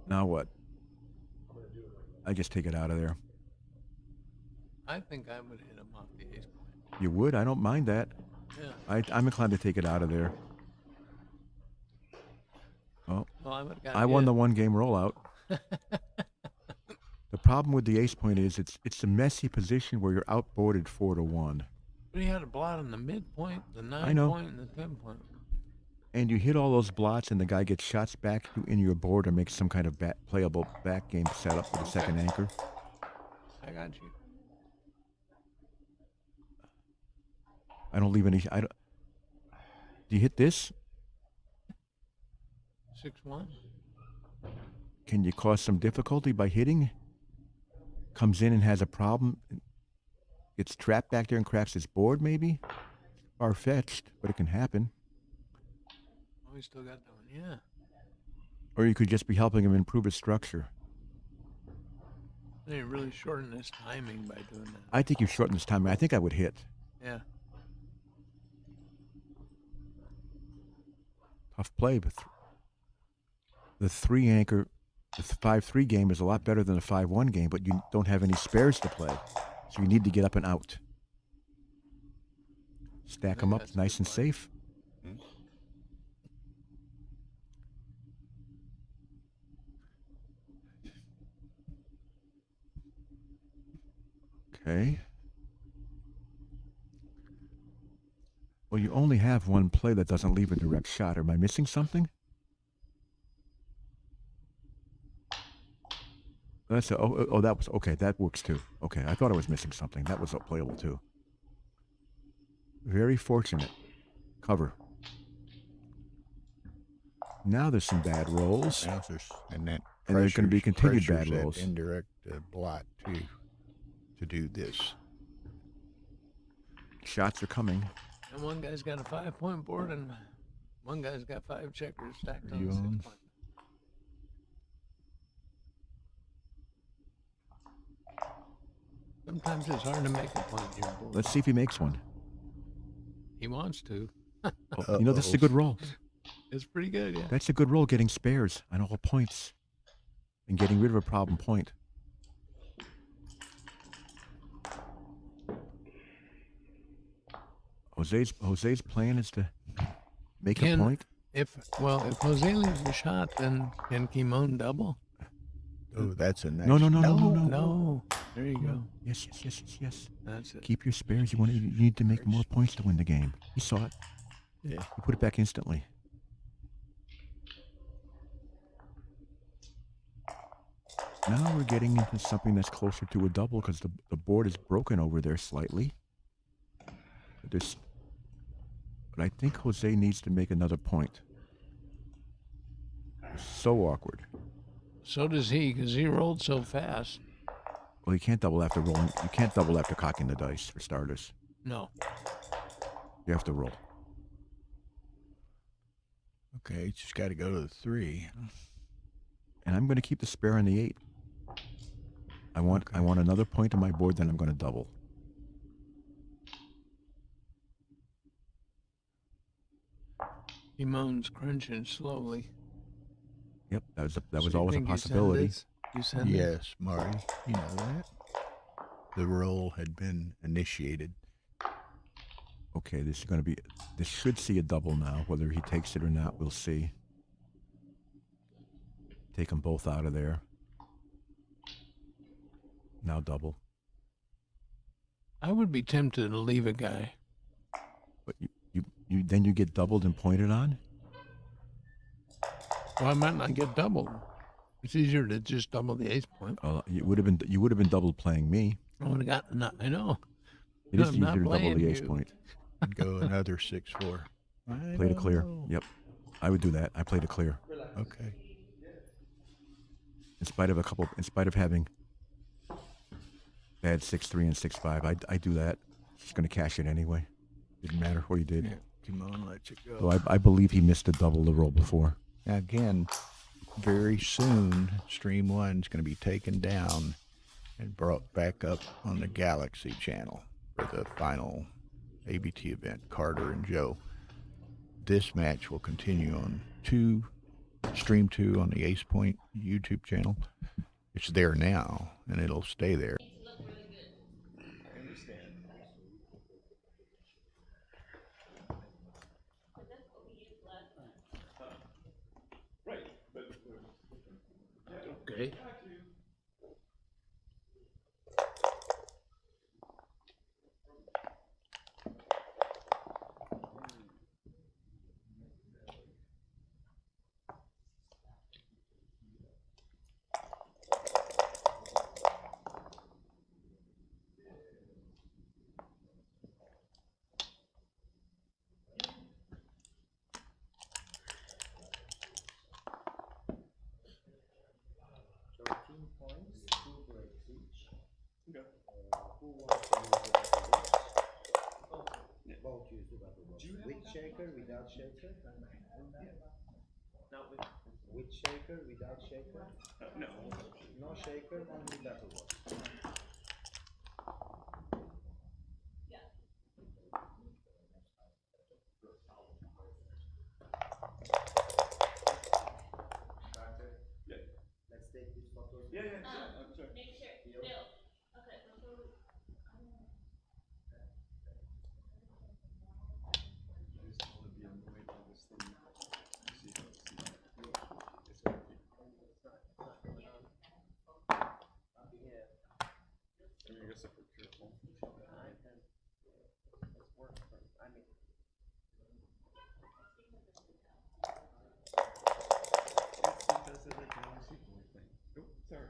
Now what? I just take it out of there. I think I would hit him off the ace point. You would? I don't mind that. Yeah. I'm inclined to take it out of there. Oh, Well, I would have got I won the one game rollout. The problem with the ace point is it's a messy position where you're outboarded 4-1. But he had a blot on the midpoint, the 9 I know. point, and the 10 point. And you hit all those blots, and the guy gets shots back in your board or makes some kind of playable back game setup for the second anchor. I got you. I don't leave any. Do you hit this? 6-1. Can you cause some difficulty by hitting? Comes in and has a problem. Gets trapped back there and cracks his board, maybe? Far-fetched, but it can happen. Oh, we still got that one, yeah. Or you could just be helping him improve his structure. They really shorten his timing by doing that. I think you shorten this time. I think I would hit. Yeah. Tough play, but the 3 anchor, the 5-3 game is a lot better than the 5-1 game, but you don't have any spares to play. So you need to get up and out. Stack them up that's a nice good and point. safe. Okay. Well, you only have one play that doesn't leave a direct shot. Am I missing something? That's that was okay. That works too. Okay, I thought I was missing something. That was playable too. Very fortunate. Cover. Now there's some bad rolls. Now and that And there's gonna be continued bad pressures that rolls. Indirect blot too to do this. Shots are coming. And one guy's got a 5-point board, and one guy's got 5 checkers stacked on You the on? 6 point. Sometimes it's hard to make a point here, boy. Let's see if he makes one. He wants to. Oh, you know, this is a good roll. It's pretty good, yeah. That's a good roll, getting spares on all points and getting rid of a problem point. Jose's plan is to make a point. If Jose leaves a shot, then can Kimon double? Oh, that's a nice. No. No. There you go. Yes. That's it. Keep your spares. You need to make more points to win the game. He saw it. Yeah. He put it back instantly. Now we're getting into something that's closer to a double because the board is broken over there slightly. But I think Jose needs to make another point. So awkward. So does he, because he rolled so fast. Well, you can't double after rolling. You can't double after cocking the dice, for starters. No. You have to roll. Okay, just got to go to the 3. And I'm going to keep the spare on the 8. I want another point on my board, then I'm going to double. Kimon's crunching slowly. Yep, that was So always you a think you send possibility. this? You send it? Yes, Marty, you know that. The roll had been initiated. Okay, this should see a double now. Whether he takes it or not, we'll see. Take them both out of there. Now double. I would be tempted to leave a guy. But then you get doubled and pointed on? Well, I might not get doubled. It's easier to just double the ace point. You would have been doubled playing me. I would have gotten. I know. It is I'm easier not to double playing the ace you. point. Go another 6-4. Play to clear. Yep. I would do that. I play to clear. Okay. In spite of having bad 6-3 and 6-5, I do that. He's going to cash it anyway. Didn't matter what he did. Yeah, come on, let you go. So I believe he missed a double the roll before. Now again, very soon, Stream 1 is going to be taken down and brought back up on the Galaxy channel for the final ABT event, Carter and Joe. This match will continue on Stream 2 on the Ace Point YouTube channel. It's there now, and it'll stay there. I understand. Right, but Okay. With shaker, without shaker? No, with shaker, without shaker? no. No shaker, only double wash. Yeah. Let's take these photos. Yeah, I'm sorry. Make sure, Bill. Okay, before we. I just want to be on the way to this thing. See how it's it's okay. I mean, I guess if we're careful. It does it like an sequel thing. Oh, sorry.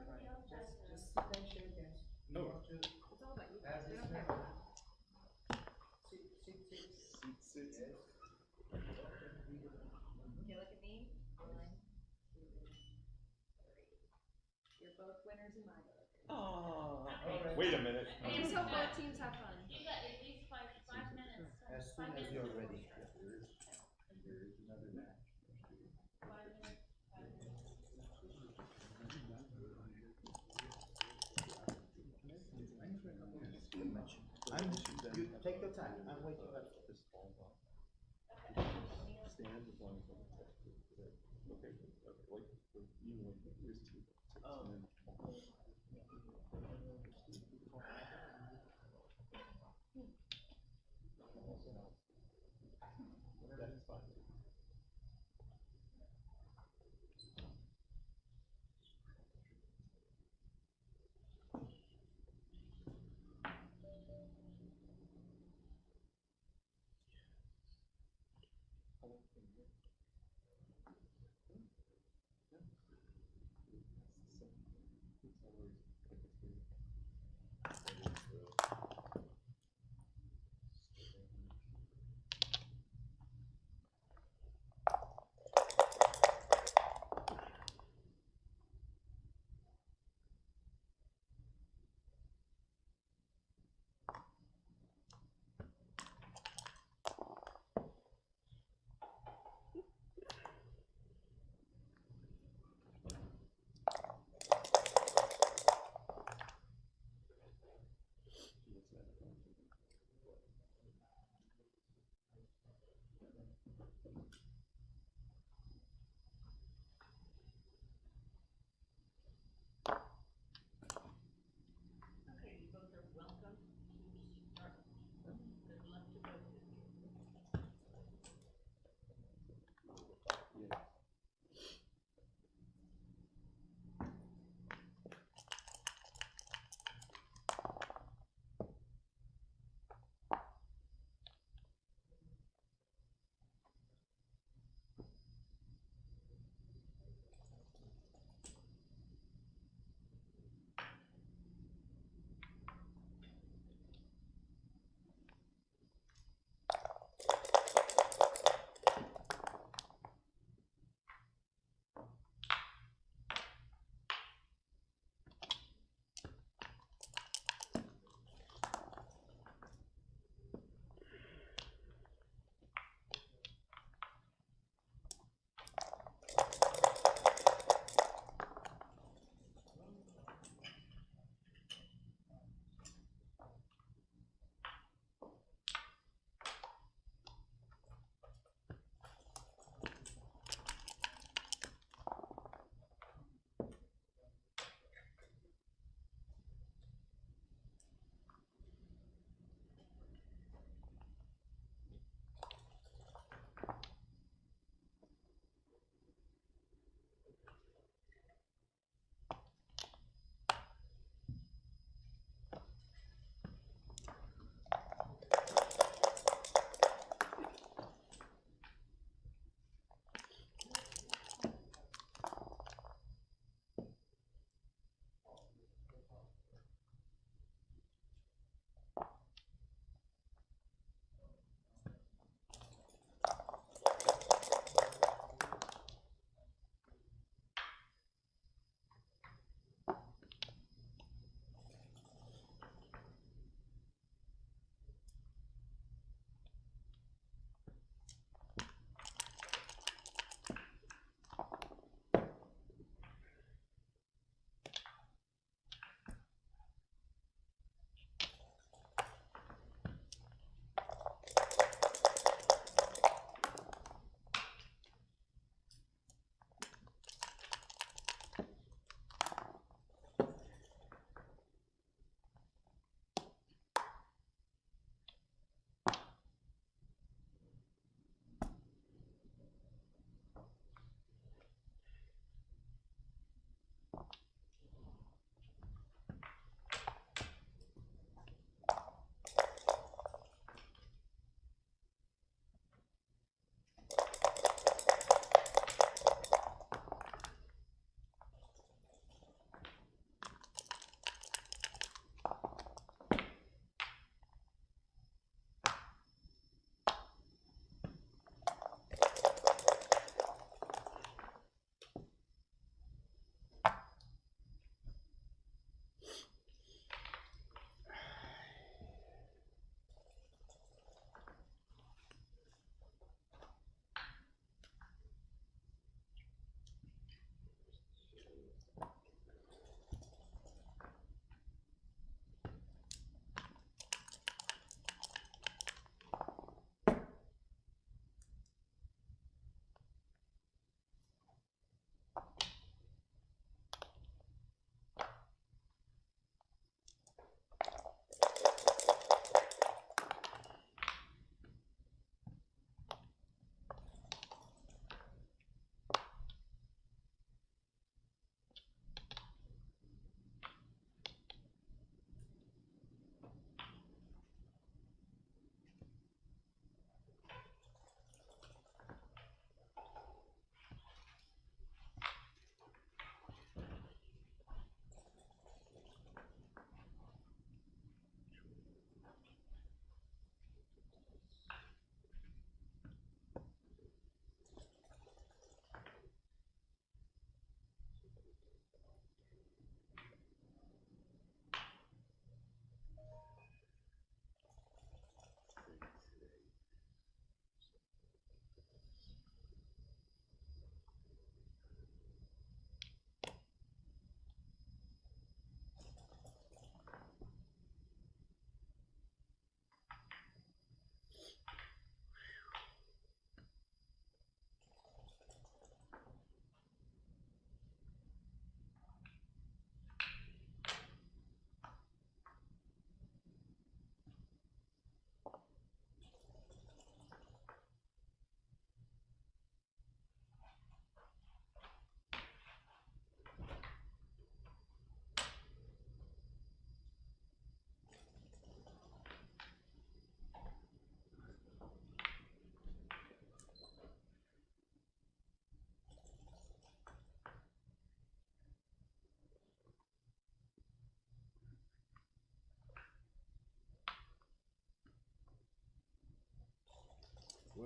Just sit and shake hands. No. It's all about you. As this sit. Sit. Okay, look at me. 1, 2, 3. You're both winners in my book. Oh, wait a minute. I just hope both teams have fun. You got at least five minutes. As soon as you're ready. There is another match. 5 minutes. 5 minutes. You take your time. I'm waiting. This falls off. Stand as long as I'm okay. Like you wait. There's two. And then that's fine.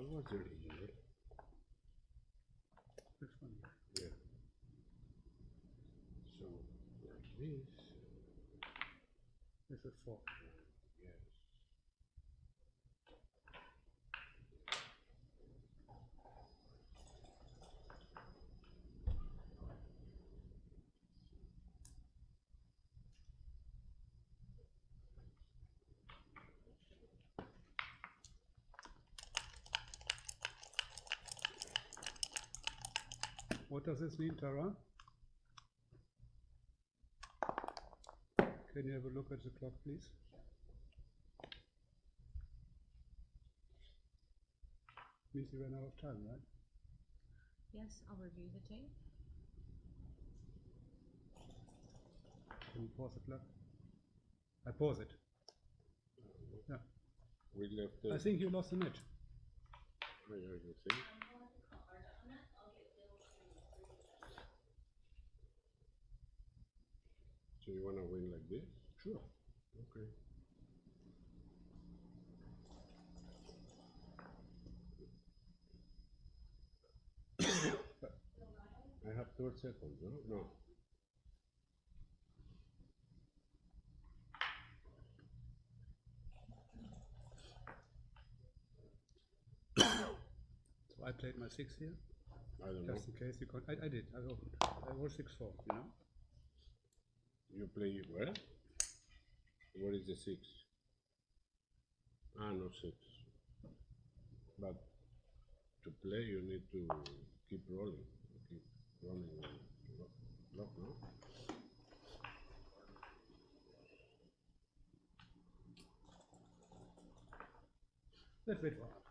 What was your email? This one. Yeah. So, like this. This is 4. Yes. What does this mean, Tara? Can you have a look at the clock, please? Means you ran out of time, right? Yes, I'll review the tape. Can you pause the clock? I pause it. Yeah. We left I think you lost the match. Oh, yeah, you think? So you wanna win like this? Sure. Okay. I have 12 seconds, no? No. So I played my 6 here. I don't know. Just in case you can. I did. I opened. I was 6-4, you know? You play where? What is the 6? Ah, no 6. But to play, you need to keep rolling. Keep rolling on block, no? Let's wait for it.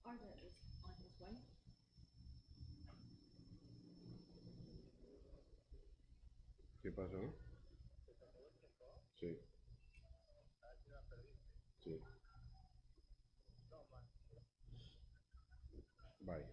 Arda is on his way. ¿Qué pasó? Sí. Sí. Bye.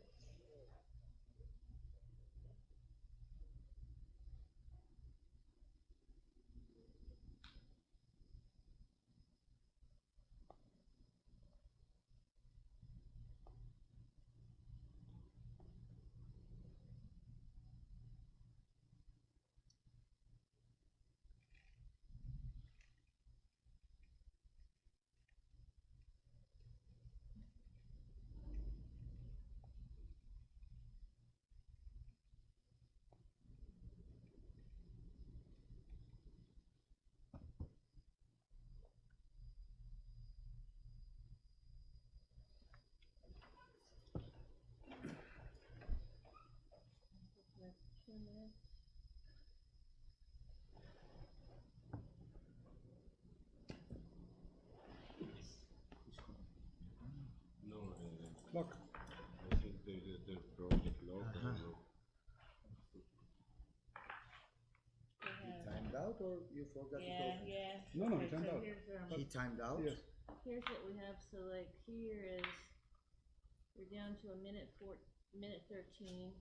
No, Clock. I think they broke the clock. I don't know. Timed out or you forgot to Yeah, open? yeah. No, no, Okay, he timed so out. He timed out? Yes. here's what we have, so like here is, we're down to a minute 13.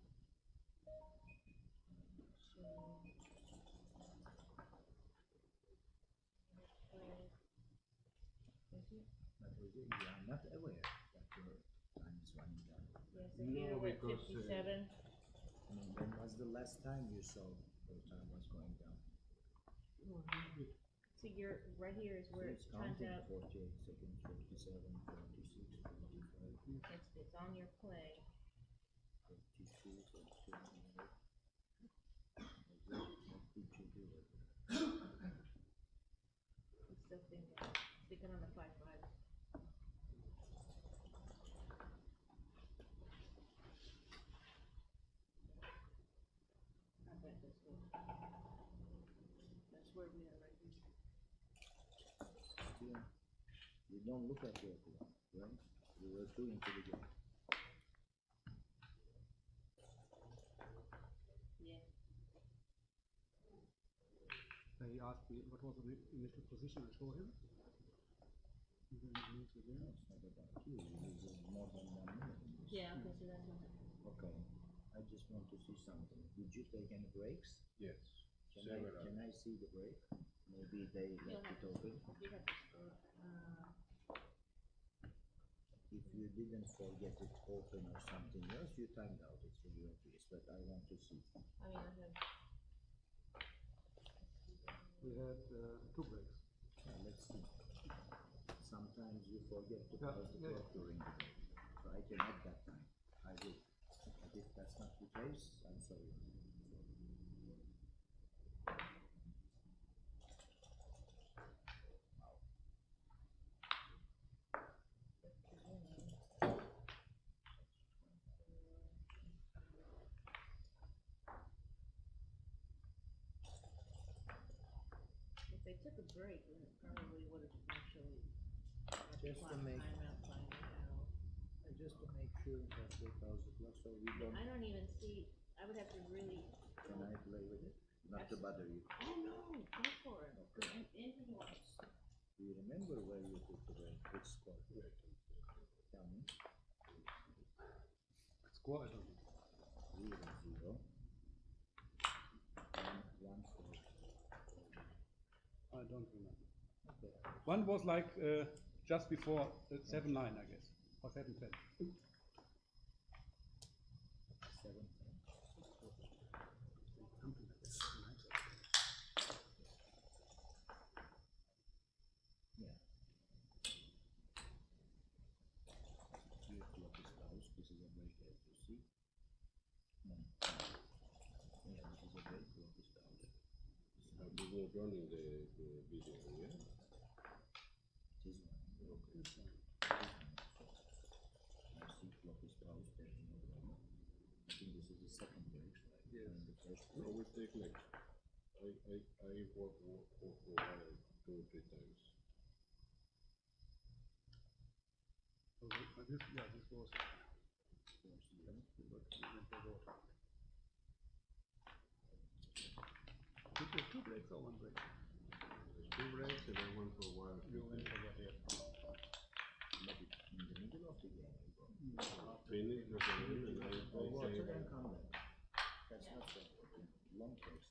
So. Is it? But you are not aware that your time is running down. Yeah, so No, here we're at because, 57. I mean, when was the last time you saw your time was going down? So you're, right here is where It's it's timed counting out. 48 seconds, 47, 46, 45, It's on your play. 42, 43, 44. Did you do it? It's still thinking on the 5-5. where we are right now. Yeah. You don't look at your clock, right? You were too into the game. Yeah. He asked me what was the initial position. I told him. And then he moved again. No, it's not about you. You lose more than 1 minute in this. Yeah, okay, so that's what happened. Okay. I just want to see something. Did you take any breaks? Yes. Can Several. I see the break? Maybe they You'll left have it open. You have to scroll. If you didn't forget it open or something else, you timed out. It's really obvious, but I want to see. I mean, I have. We had 2 breaks. Let's see. Sometimes you forget to Yeah, pause the yeah. clock during the day. So I can add that time. I will. But if that's not the case, I'm sorry. If they took a break, then it probably would have actually. Just to make- Timeout by now. Just to make sure that they pause the clock so we don't. I don't even see, I would have to really. Can I play with it? Not to bother you. Oh, no, go for it. Anything you want. Do you remember where you took the break? Which score? Tell me. Score, I don't know. 0-0. 1-4. I don't remember. Okay. One was like just before 7-9, I guess, or 7-10. 7-10. Something like that. Yeah. 3 o'clock is house. This is a break, as you see. No. Yeah, this is a break. Clock is house. This was running the video, yeah? This one. Okay. This one. I see clock is house. There's no problem. I think this is the second break. So I Yes. find the first No, break. we take like, I work for 2 or 3 times. So this, yeah, this was. Two breaks or 1 break? There's 2 breaks and then one for a while. You went for what? Yeah. But in the middle of the game, you go. Finish the game and I Oh, well, say, so then come back. That's not so important. Long breaks.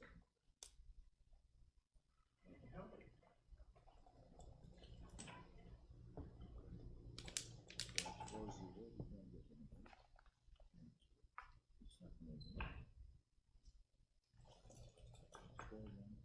It's not moving. 4-1.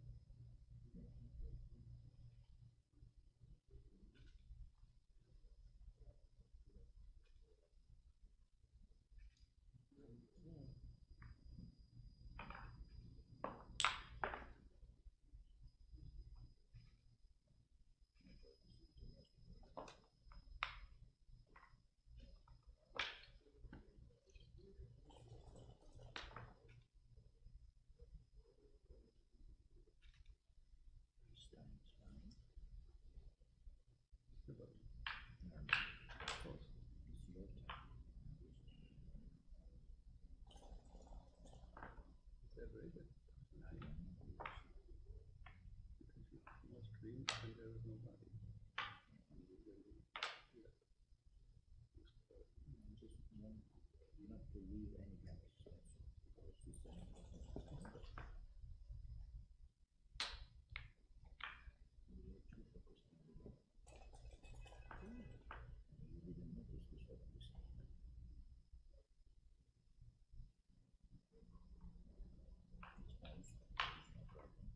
This time it's fine. Yeah, but Of course. It's your time. they're very good. I don't know. Because it was clean and there was nobody. Just not to leave any gaps. Because you said you were too focused on the game. You didn't notice this focus. It's paused. It's no problem.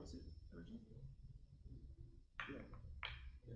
was it originally? Yeah. Yeah.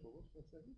What for a second?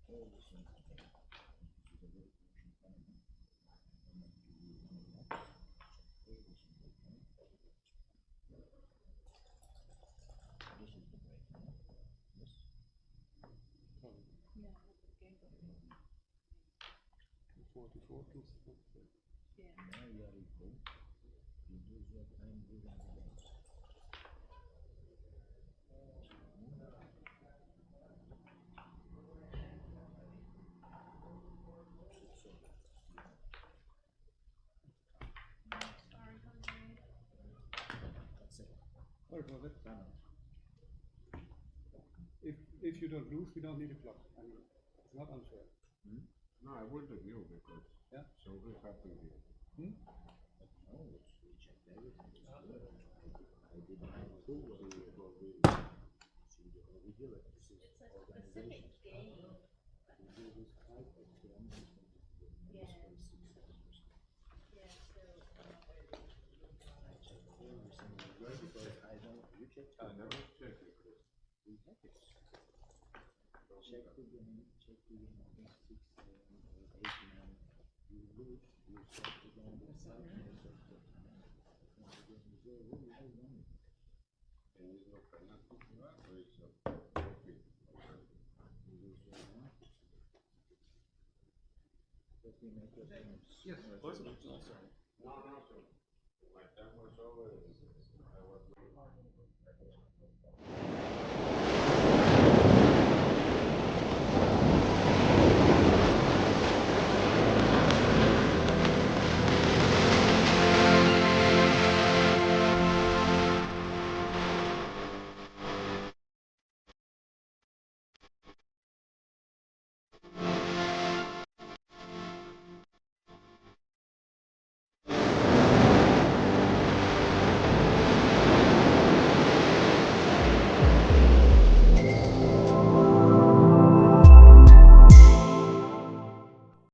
all the same thing. This is a very crucial element. I'm going to give you one of that. All the same thing. This is the break now. Yes. Yeah, that's the game. 44 to Yeah. Now you are equal. You lose your time moving the game. That's it. What was it? Done. If you don't lose, we don't need a clock. I mean, it's not unfair. No, I would review because Yeah. something happened here. But no, it's we checked everything. It's good. I did not approve of the see the regular. This is organization. We do this 5 extra and this one is the Yeah. this one is 6%. Yeah, so, I checked every single word because I don't. You check. I never checked it. We have it. Check the game. Check the game. I think 6, 7, or 8, 9. You lose. You check the game. 5 minutes of the time. When the game is over, you have 1 minute. And it's no penalty for that, or it's a forfeit. You lose your 1. Let me make your points. Yes, of course. No, so my time was over. I was